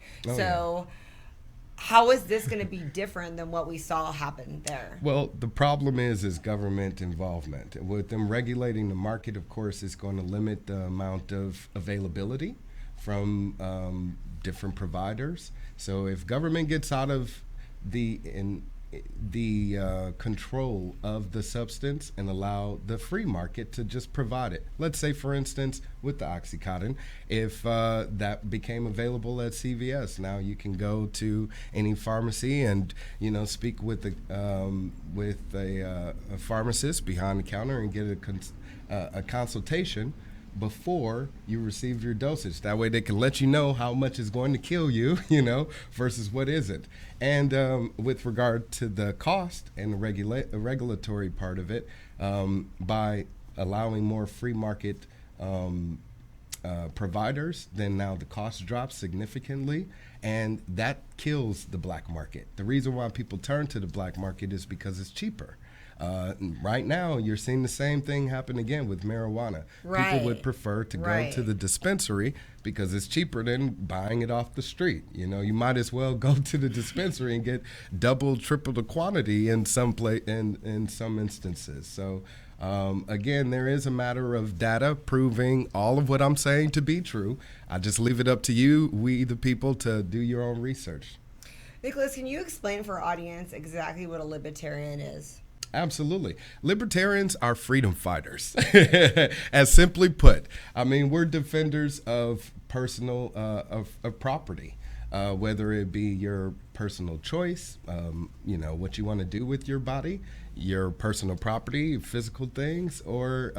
How is this going to be different than what we saw happen there? Well, the problem is government involvement. With them regulating the market, of course, it's going to limit the amount of availability from different providers. So if government gets out of the control of the substance and allow the free market to just provide it. Let's say, for instance, with the OxyContin, if that became available at CVS, now you can go to any pharmacy and, you know, speak with a pharmacist behind the counter and get a consultation before you receive your dosage. That way they can let you know how much is going to kill you, you know, versus what isn't. And with regard to the cost and the regulatory part of it, by allowing more free market providers, then now the cost drops significantly, and that kills the black market. The reason why people turn to the black market is because it's cheaper. Right now, you're seeing the same thing happen again with marijuana. People would prefer to go to the dispensary because it's cheaper than buying it off the street. You know, you might as well go to the dispensary and get double, triple the quantity in some instances. So, again, there is a matter of data proving all of what I'm saying to be true. I just leave it up to you, we the people, to do your own research. Nicholas, can you explain for our audience exactly what a libertarian is? Absolutely. Libertarians are freedom fighters, as simply put. I mean, we're defenders of personal, of property, whether it be your personal choice, you know, what you want to do with your body, your personal property, physical things, or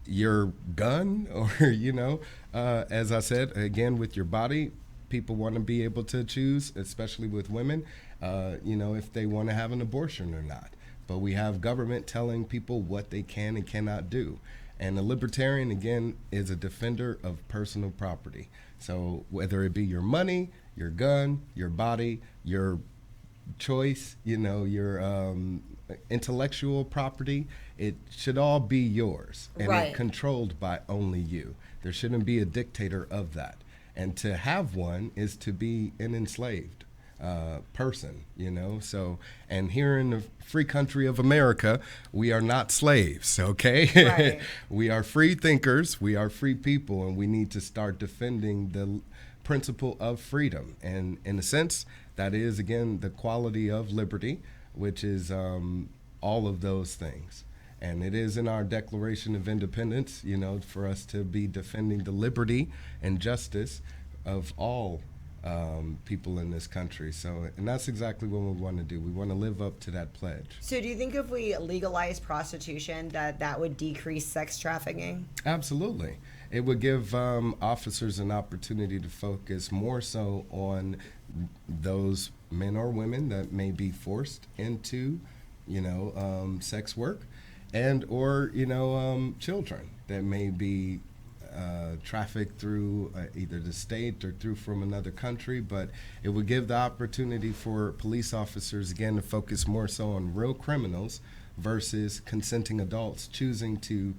your gun, or, you know, as I said, again, with your body. People want to be able to choose, especially with women, you know, if they want to have an abortion or not. But we have government telling people what they can and cannot do. And a libertarian, again, is a defender of personal property. So whether it be your money, your gun, your body, your choice, you know, your intellectual property, it should all be yours and controlled by only you. There shouldn't be a dictator of that. And to have one is to be an enslaved person, you know. So, and here in the free country of America, we are not slaves, okay? We are free thinkers, we are free people, and we need to start defending the principle of freedom. And in a sense, that is, again, the quality of liberty, which is all of those things. And it is in our Declaration of Independence, you know, for us to be defending the liberty and justice of all people in this country. So, and that's exactly what we want to do. We want to live up to that pledge. So do you think if we legalize prostitution that would decrease sex trafficking? Absolutely. It would give officers an opportunity to focus more so on those men or women that may be forced into, you know, sex work, and or, you know, children that may be trafficked through either the state or through from another country. But it would give the opportunity for police officers, again, to focus more so on real criminals versus consenting adults choosing to,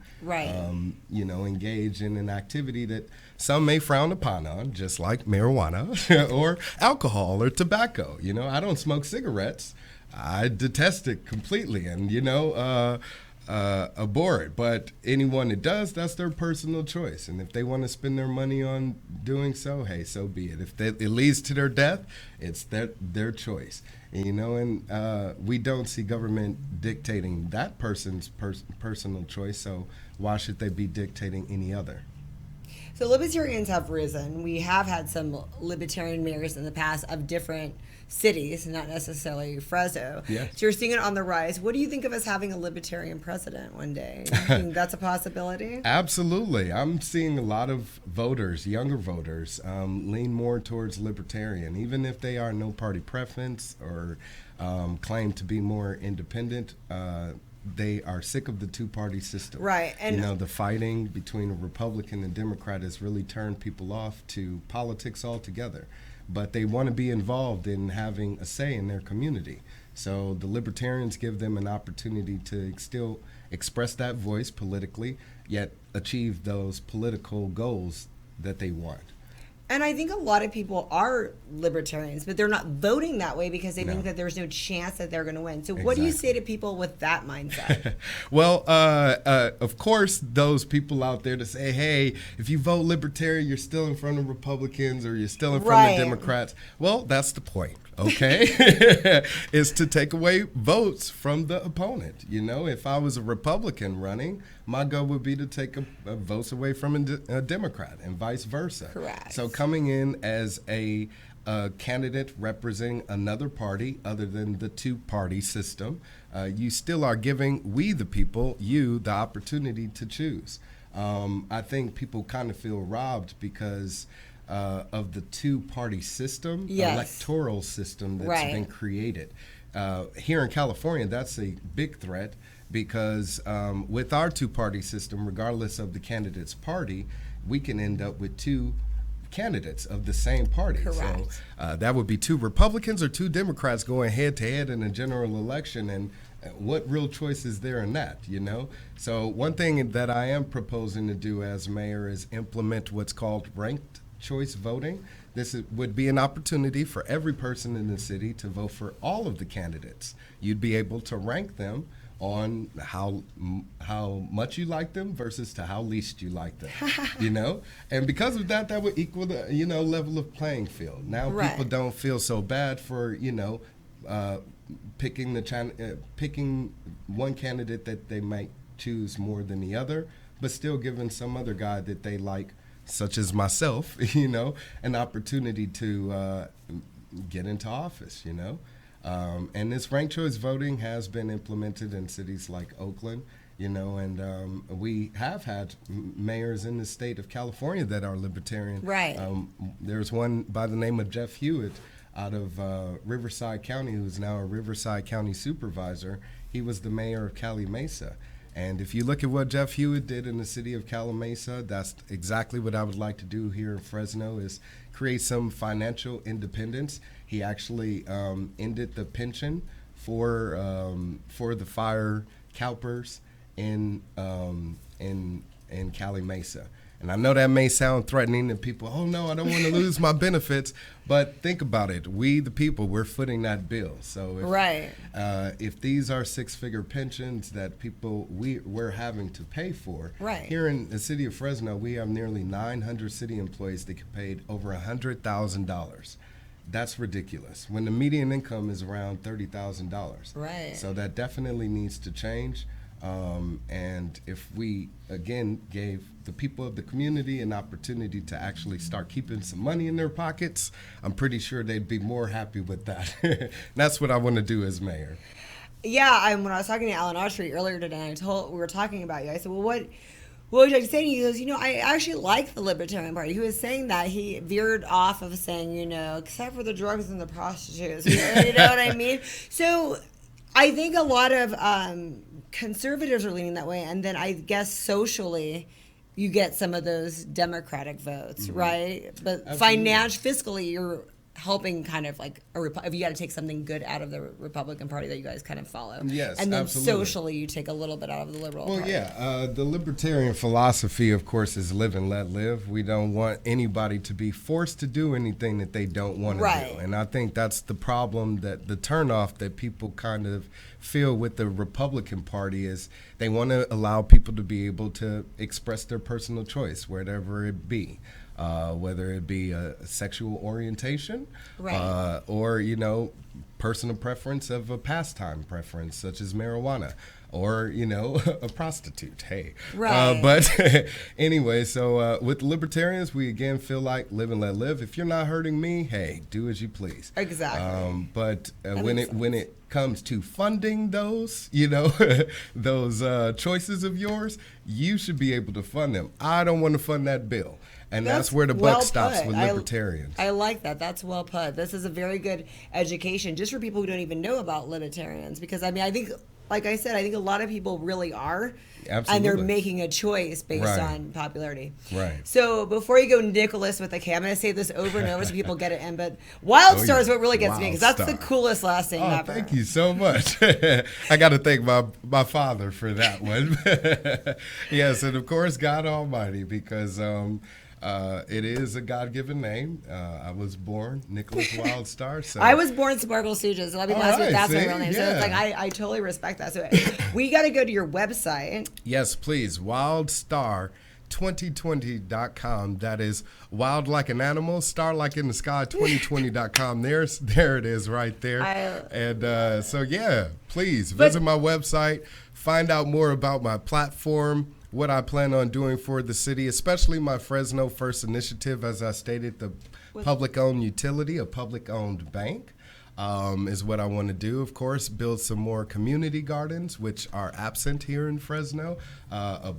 you know, engage in an activity that some may frown upon, just like marijuana or alcohol or tobacco. You know, I don't smoke cigarettes. I detest it completely, and, you know, abhor it. But anyone that does, that's their personal choice. And if they want to spend their money on doing so, hey, so be it. If it leads to their death, it's their choice. You know, and we don't see government dictating that person's personal choice, so why should they be dictating any other? So libertarians have risen. We have had some libertarian mayors in the past of different cities, not necessarily Fresno. Yes. So you're seeing it on the rise. What do you think of us having a libertarian president one day? Do you think that's a possibility? Absolutely. I'm seeing a lot of voters, younger voters, lean more towards libertarian, even if they are no party preference or claim to be more independent. They are sick of the two-party system. Right. And you know, the fighting between a Republican and Democrat has really turned people off to politics altogether. But they want to be involved in having a say in their community. So the libertarians give them an opportunity to still express that voice politically, yet achieve those political goals that they want. And I think a lot of people are libertarians, but they're not voting that way because they think that there's no chance that they're going to win. So what do you say to people with that mindset? Well, of course, those people out there to say, hey, if you vote libertarian, you're still in front of Republicans or you're still in front of Democrats. Well, that's the point. Okay, is to take away votes from the opponent. You know, if I was a Republican running, my goal would be to take votes away from a Democrat and vice versa. Correct. So coming in as a candidate representing another party other than the two-party system, you still are giving we the people, you, the opportunity to choose. I think people kind of feel robbed because of the two-party system, electoral system that's been created. Here in California, that's a big threat because with our two-party system, regardless of the candidate's party, we can end up with two candidates of the same party. Correct. So that would be two Republicans or two Democrats going head-to-head in a general election, and what real choice is there in that, you know? So one thing that I am proposing to do as mayor is implement what's called ranked choice voting. This would be an opportunity for every person in the city to vote for all of the candidates. You'd be able to rank them on how much you like them versus to how least you like them, you know? And because of that, that would equal the, you know, level of playing field. Now people don't feel so bad for, you know, picking one candidate that they might choose more than the other, but still giving some other guy that they like, such as myself, you know, an opportunity to get into office, you know. And this ranked choice voting has been implemented in cities like Oakland, you know, and we have had mayors in the state of California that are libertarian. Right. There's one by the name of Jeff Hewitt out of Riverside County, who's now a Riverside County supervisor. He was the mayor of Cali Mesa. And if you look at what Jeff Hewitt did in the city of Cali Mesa, that's exactly what I would like to do here in Fresno, is create some financial independence. He actually ended the pension for the fire CalPERS in Cali Mesa. And I know that may sound threatening to people. Oh no, I don't want to lose my benefits. But think about it. We, the people, we're footing that bill. So if these are six-figure pensions that we're having to pay for, here in the city of Fresno, we have nearly 900 city employees that get paid over $100,000. That's ridiculous. When the median income is around $30,000. Right. So that definitely needs to change. And if we, again, gave the people of the community an opportunity to actually start keeping some money in their pockets, I'm pretty sure they'd be more happy with that. That's what I want to do as mayor. Yeah, when I was talking to Alan Autry earlier today, we were talking about you. I said, well, what would you say? He goes, I actually like the Libertarian Party. He was saying that he veered off of saying, except for the drugs and the prostitutes. You know what I mean? So I think a lot of conservatives are leaning that way, and then I guess socially you get some of those Democratic votes, right? But fiscally, you're helping kind of like if you got to take something good out of the Republican Party that you guys kind of follow. Yes, and then absolutely. Socially, you take a little bit out of the Liberal Party. Well, yeah, the libertarian philosophy, of course, is live and let live. We don't want anybody to be forced to do anything that they don't want to do. And I think that's the problem, that the turnoff that people kind of feel with the Republican Party is they want to allow people to be able to express their personal choice, whatever it be. Whether it be a sexual orientation, or personal preference of a pastime preference such as marijuana, or a prostitute. Hey, but anyway, so with libertarians, we again feel like live and let live. If you're not hurting me, hey, do as you please. Exactly. But when it comes to funding those, those choices of yours, you should be able to fund them. I don't want to fund that bill. And that's where the buck stops with libertarians. I like that. That's well put. This is a very good education just for people who don't even know about libertarians. Because, I think, like I said, I think a lot of people really are. Absolutely. And they're making a choice based on popularity. Right. So before you go Nicholas with the K, I'm going to say this over and over so people get it in. But Wildstar is what really gets me because that's the coolest last name ever. Thank you so much. I got to thank my father for that one. Yes, and of course, God Almighty, because it is a God-given name. I was born Nicholas Wildstar. So I was born Sparkle Stooges. A lot of people ask me if that's my real name. So it's like I totally respect that. So we got to go to your website. Yes, please. Wildstar2020.com. That is wild like an animal, star like in the sky 2020.com. There it is right there. And so yeah, please visit my website, find out more about my platform, what I plan on doing for the city, especially my Fresno First initiative, as I stated, the public-owned utility, a public-owned bank, is what I want to do. Of course, build some more community gardens, which are absent here in Fresno, a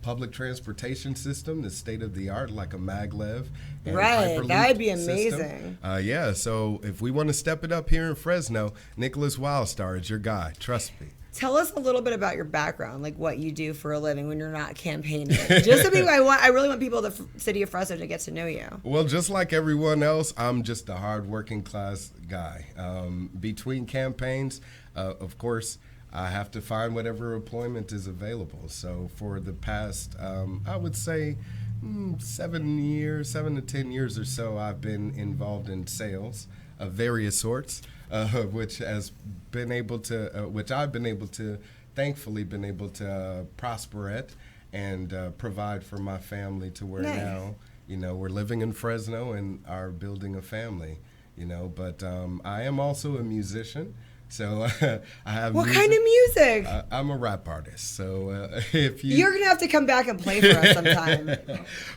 public transportation system, the state-of-the-art, like a maglev. Right, that'd be amazing. Yeah, so if we want to step it up here in Fresno, Nicholas Wildstar is your guy. Trust me. Tell us a little bit about your background, like what you do for a living when you're not campaigning. Just so people, I really want people of the city of Fresno to get to know you. Well, just like everyone else, I'm just a hard-working class guy. Between campaigns, of course, I have to find whatever employment is available. So for the past, I would say, 7 to 10 years or so, I've been involved in sales of various sorts. Which I've been able to thankfully been able to prosper at and provide for my family to where now, we're living in Fresno and are building a family, but I am also a musician. So I have. What kind of music? I'm a rap artist. So if you're gonna have to come back and play for us sometime.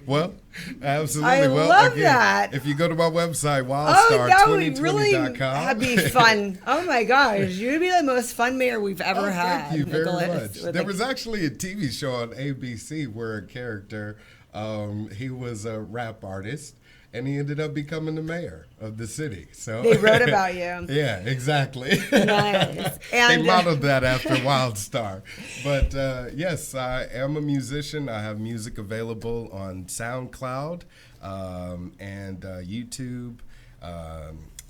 Well, absolutely. I love that. If you go to my website, wildstar2020.com. That'd be fun. Oh my gosh, you'd be the most fun mayor we've ever had. Thank you very Nicholas, much. There was actually a TV show on ABC where a character, he was a rap artist. And he ended up becoming the mayor of the city. So they wrote about you. Yeah, exactly. Nice. And, they modeled that after Wildstar. But yes, I am a musician. I have music available on SoundCloud and YouTube,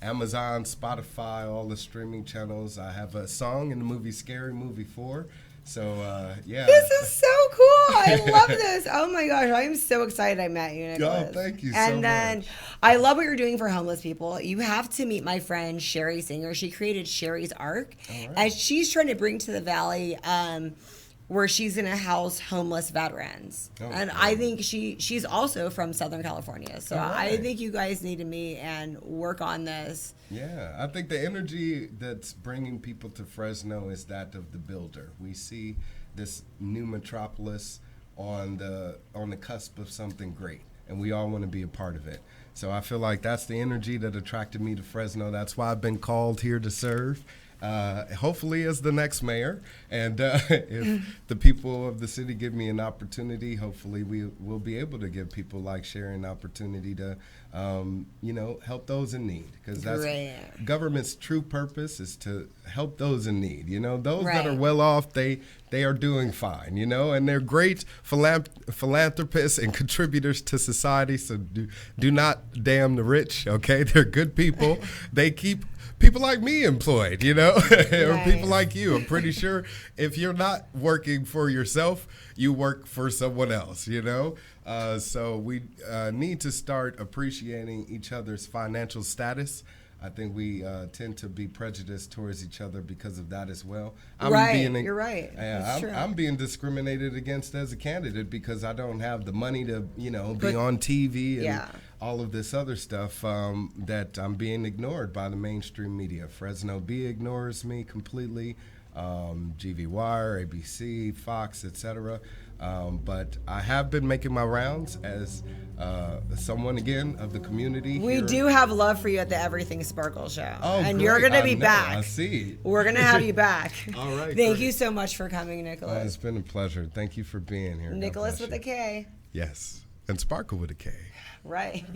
Amazon, Spotify, all the streaming channels. I have a song in the movie Scary Movie 4. So, yeah. This is so cool. I love this. Oh, my gosh. I am so excited I met you, Nicholas. Oh, thank you and so then much. I love what you're doing for homeless people. You have to meet my friend, Sherry Singer. She created Sherry's Ark. Right. And she's trying to bring to the Valley where she's going to house homeless veterans. Oh, and cool. I think she's also from Southern California. So right. I think you guys need to meet and work on this. Yeah, I think the energy that's bringing people to Fresno is that of the builder. We see this new metropolis on the cusp of something great, and we all want to be a part of it. So I feel like that's the energy that attracted me to Fresno. That's why I've been called here to serve, hopefully as the next mayor. And if the people of the city give me an opportunity, hopefully we will be able to give people like Sherry an opportunity to, help those in need. Because that's government's true purpose, is to help those in need. Those that are well off, they are doing fine, and they're great philanthropists and contributors to society. So do not damn the rich, okay? They're good people. They keep people like me employed, or people like you. I'm pretty sure if you're not working for yourself, you work for someone else, So we need to start appreciating each other's financial status. I think we tend to be prejudiced towards each other because of that as well. You're right. That's true. I'm being discriminated against as a candidate because I don't have the money to, be on TV and all of this other stuff, that I'm being ignored by the mainstream media. Fresno B ignores me completely, GV Wire, ABC, Fox, etc. But I have been making my rounds as someone, again, of the community. We do have love for you at the Everything Sparkle Show. Oh, and great. you're going to be back. I see. We're going to have you back. All right. Thank you so much for coming, Nicholas. It's been a pleasure. Thank you for being here. Nicholas with a K. Yes. And Sparkle with a K. Right.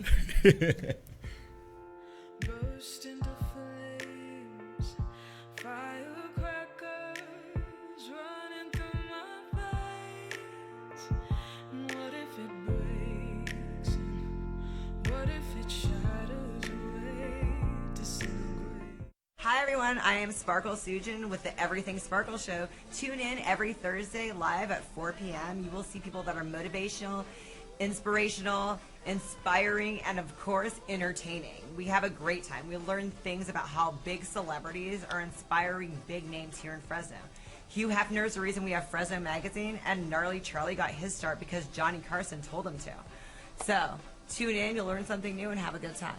Burst into flames, firecrackers running through my veins. And what if it breaks? And what if it shatters away, disintegrates? Hi everyone, I am Sparkle Sujin with the Everything Sparkle Show. Tune in every Thursday live at 4 p.m. You will see people that are motivational, inspirational, inspiring, and of course entertaining. We have a great time. We learn things about how big celebrities are inspiring big names here in Fresno. Hugh Hefner is the reason we have Fresno Magazine, and Gnarly Charlie got his start because Johnny Carson told him to. So tune in, you'll learn something new and have a good time.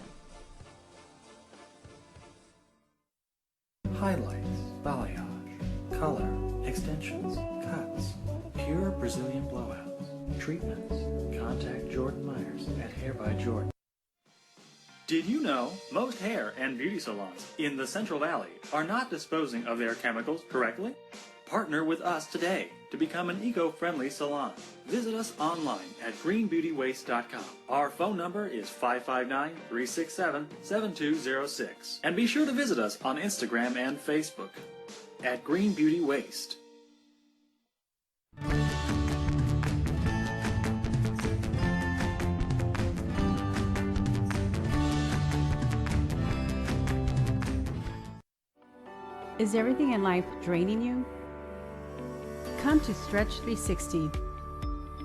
Highlights, balayage, color, extensions, cuts, pure Brazilian blowouts, treatments. Contact Jordan Myers at Hair by Jordan. Did you know most hair and beauty salons in the Central Valley are not disposing of their chemicals correctly? Partner with us today to become an eco-friendly salon. Visit us online at greenbeautywaste.com. Our phone number is 559-367-7206. And be sure to visit us on Instagram and Facebook at Green Beauty Waste. Is everything in life draining you? Come to Stretch 360.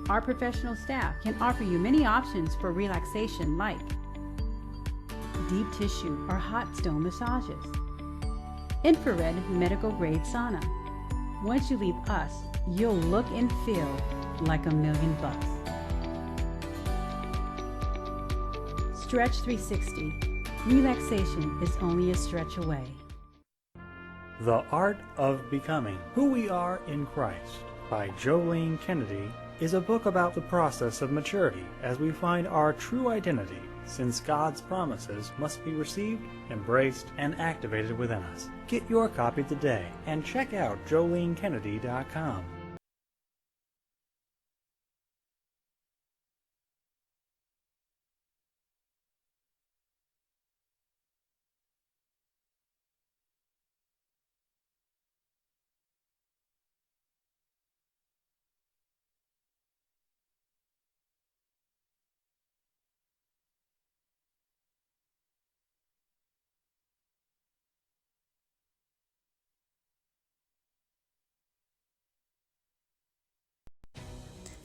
Our professional staff can offer you many options for relaxation like deep tissue or hot stone massages, infrared medical grade sauna. Once you leave us, you'll look and feel like $1,000,000. Stretch 360. Relaxation is only a stretch away. The Art of Becoming Who We Are in Christ by Jolene Kennedy is a book about the process of maturity as we find our true identity, since God's promises must be received, embraced, and activated within us. Get your copy today and check out JoleneKennedy.com.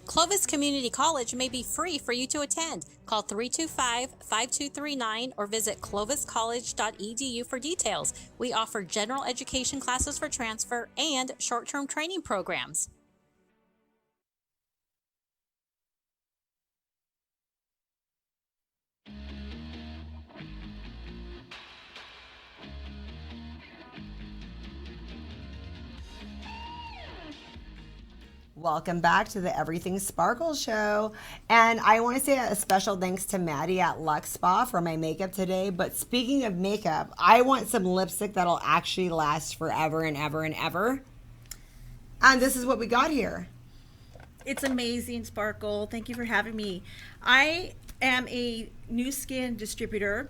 Clovis Community College may be free for you to attend. Call 325-5239 or visit cloviscollege.edu for details. We offer general education classes for transfer and short-term training programs. Welcome back to the Everything Sparkle Show. And I want to say a special thanks to Maddie at Lux Spa for my makeup today. But speaking of makeup, I want some lipstick that'll actually last forever and ever and ever. And this is what we got here. It's amazing, Sparkle. Thank you for having me. I am a new skin distributor.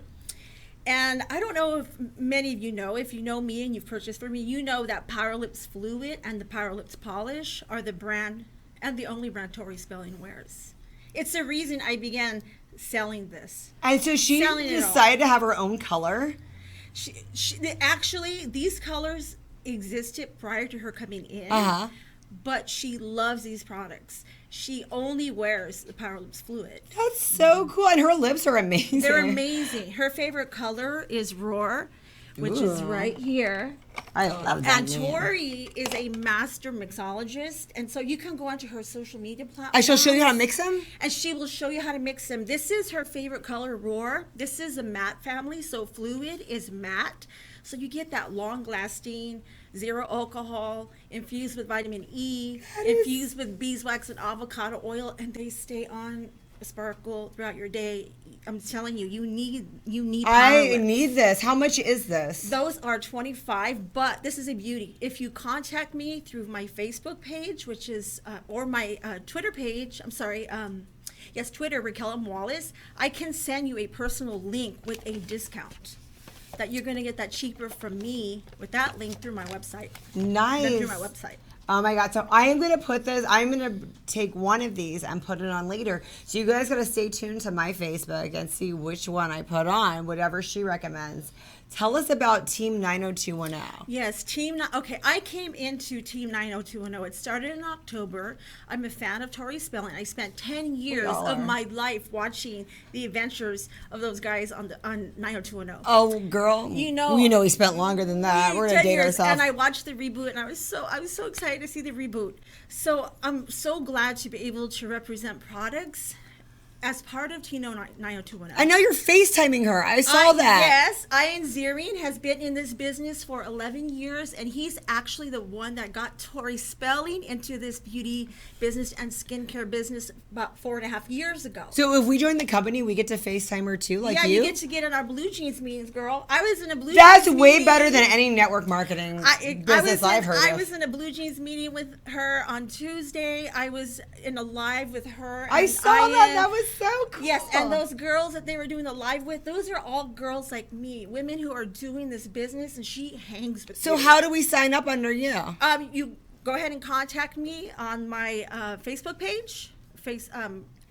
And I don't know if many of you know, if you know me and you've purchased for me, you know that Power Lips Fluid and the Power Lips Polish are the brand and the only brand Tori Spelling wears. It's the reason I began selling this. And so she decided to have her own color? Actually, these colors existed prior to her coming in, but she loves these products. She only wears the Power Lips Fluid. That's so cool. And her lips are amazing. They're amazing. Her favorite color is Roar, which is right here. I love that. And Tori is a master mixologist. And so you can go onto her social media platforms. And she'll show you how to mix them? And she will show you how to mix them. This is her favorite color, Roar. This is a matte family. So Fluid is matte. So you get that long-lasting, zero alcohol, infused with vitamin E, infused with beeswax and avocado oil, and they stay on Sparkle throughout your day. I'm telling you, you need I need this. How much is this? Those are $25, but this is a beauty. If you contact me through my Facebook page, which is or my Twitter page, Twitter, Raquel M. Wallace, I can send you a personal link with a discount. That you're going to get that cheaper from me with that link through my website. Nice. Through my website. Oh my God. So I am going to put this, I'm going to take one of these and put it on later. So you guys got to stay tuned to my Facebook and see which one I put on, whatever she recommends. Tell us about Team 90210. Yes, I came into Team 90210. It started in October. I'm a fan of Tori Spelling. I spent 10 years of my life watching the adventures of those guys on 90210. Oh, girl. You know we spent longer than that. We're going to date ourselves. And I watched the reboot, and I was so excited to see the reboot. So I'm so glad to be able to represent products as part of Team 90210. I know you're FaceTiming her. I saw that. Yes, Ian Ziering has been in this business for 11 years, and he's actually the one that got Tori Spelling into this beauty business and skincare business about 4.5 years ago. So if we join the company, we get to FaceTime her too, like you? Yeah, you get to get in our Blue Jeans meetings, girl. I was in a Blue Jeans meeting. way better than any network marketing business I've heard of. I was in a Blue Jeans meeting with her on Tuesday. I was in a live with her. I saw that. That was so cool. Yes, and those girls that they were doing the live with, those are all girls like me, women who are doing this business, and she hangs with So how do we sign up under you? You go ahead and contact me on my Facebook page,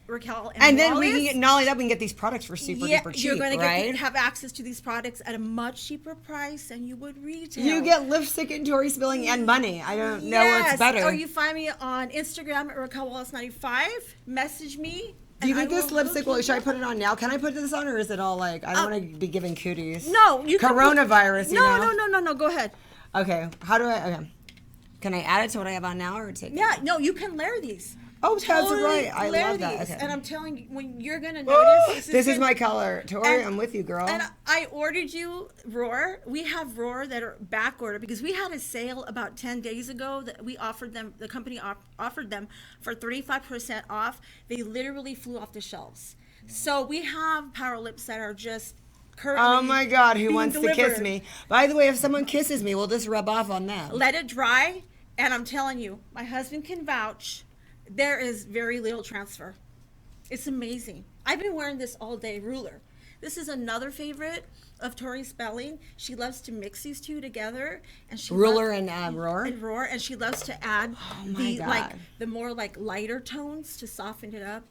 Raquel and then we can get, not only that, we can get these products for super duper cheap, you're going right? to have access to these products at a much cheaper price than you would retail. You get lipstick and Tori Spelling and money. I don't know what's better. Or you find me on Instagram at Raquel Wallace 95. Message me. Do you think this lipstick should I put it on now? Can I put this on, or is it all like, I don't want to be giving cooties? No, you coronavirus, you know? No, go ahead. Okay, can I add it to what I have on now, or take it? Yeah, no, you can layer these. Oh, that's right. I love that. Okay. And I'm telling you, when you're going to Oh, notice. This is my color. Tori, I'm with you, girl. And I ordered you Roar. We have Roar that are back ordered because we had a sale about 10 days ago that we offered them, the company offered them for 35% off. They literally flew off the shelves. So we have Power Lips that are just currently oh my God, who wants delivered. to kiss me? By the way, if someone kisses me, will this rub off on them? Let it dry. And I'm telling you, my husband can vouch. There is very little transfer. It's amazing. I've been wearing this all day, Ruler. This is another favorite of Tori Spelling. She loves to mix these two together, and she Ruler and Roar. And Roar, and she loves to add the more lighter tones to soften it up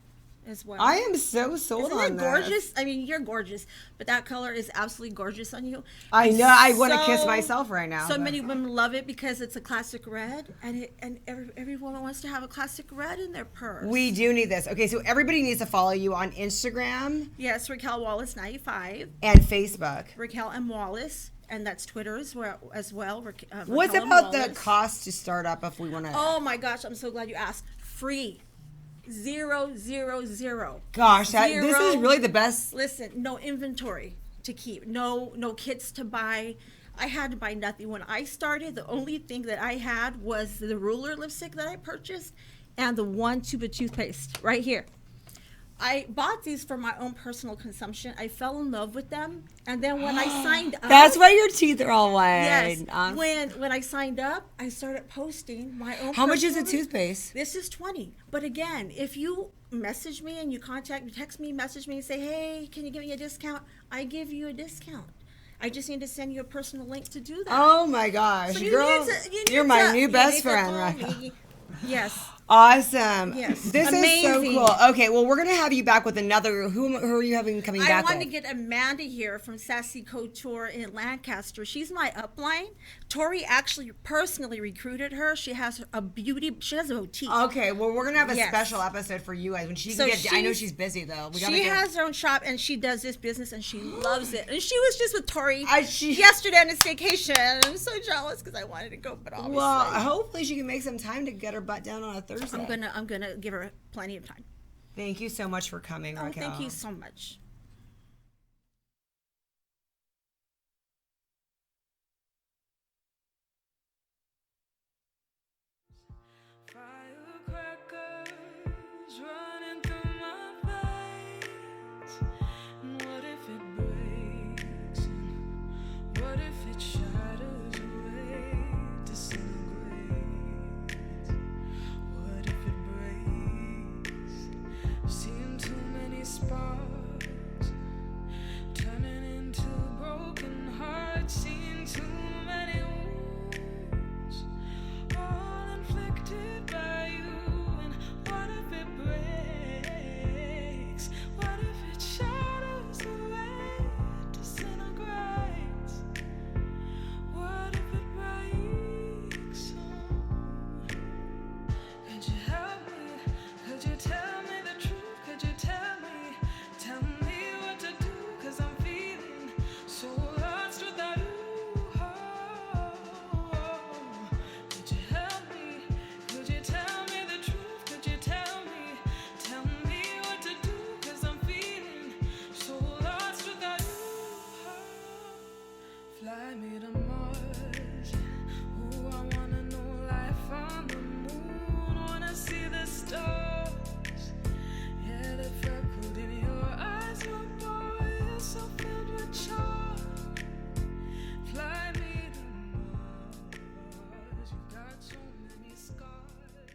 as well. I am so sold on Isn't it this. gorgeous? I mean, you're gorgeous, but that color is absolutely gorgeous on you. I know. I want to kiss myself right now. So many women love it because it's a classic red, and every woman wants to have a classic red in their purse. We do need this. Okay, so everybody needs to follow you on Instagram. Yes, Raquel Wallace 95. And Facebook. Raquel M. Wallace. And that's Twitter as well. What's about the cost to start up if we want to? Oh my gosh, I'm so glad you asked. Free. 000. Gosh, this is really the best. Listen, no inventory to keep, no kits to buy. I had to buy nothing. When I started, the only thing that I had was the Ruler lipstick that I purchased and the 1 tube of toothpaste right here. I bought these for my own personal consumption. I fell in love with them, and then when I signed up, That's why your teeth are all white. yes. When I signed up, I started posting my own. How much is the personal- toothpaste? This is $20. But again, if you message me and you text me, message me, and say, "Hey, can you give me a discount?" I give you a discount. I just need to send you a personal link to do that. Oh my gosh, So you girl, need to- you need you're my to- new you best need to friend call right now. me. Yes. Awesome. Yes. This is so Amazing. cool. Okay, well, we're going to have you back with another. Who are you having coming I back want to with? get Amanda here from Sassy Couture in Lancaster. She's my upline. Tori actually personally recruited her. She has a boutique. Okay, well, we're going to have a Yes. special episode for you guys when she So can get. I know she's- she's busy though. She has her own shop and she does this business and she loves it. And she was just with Tori yesterday on a staycation. I'm so jealous because I wanted to go, but obviously. Well, hopefully she can make some time to get her butt down on a Thursday. I'm gonna give her plenty of time. Thank you so much for coming, Oh, Raquel. thank you so much. Firecrackers running through my veins. And what if it breaks? And what if it shatters away, disintegrates? What if it breaks? I've seen too many sparks turning into broken hearts. Seen too many wounds, all inflicted by you. And what if it breaks? What if it shatters away, disintegrates? What if it breaks? Could you help me? Could you tell me the truth? Could you tell me what to do? 'Cause I'm feeling so lost without you. Could you help me? Could you tell me the truth? Could you tell me what to do? 'Cause I'm feeling so lost without you. Fly me to Mars. Ooh, I wanna know life on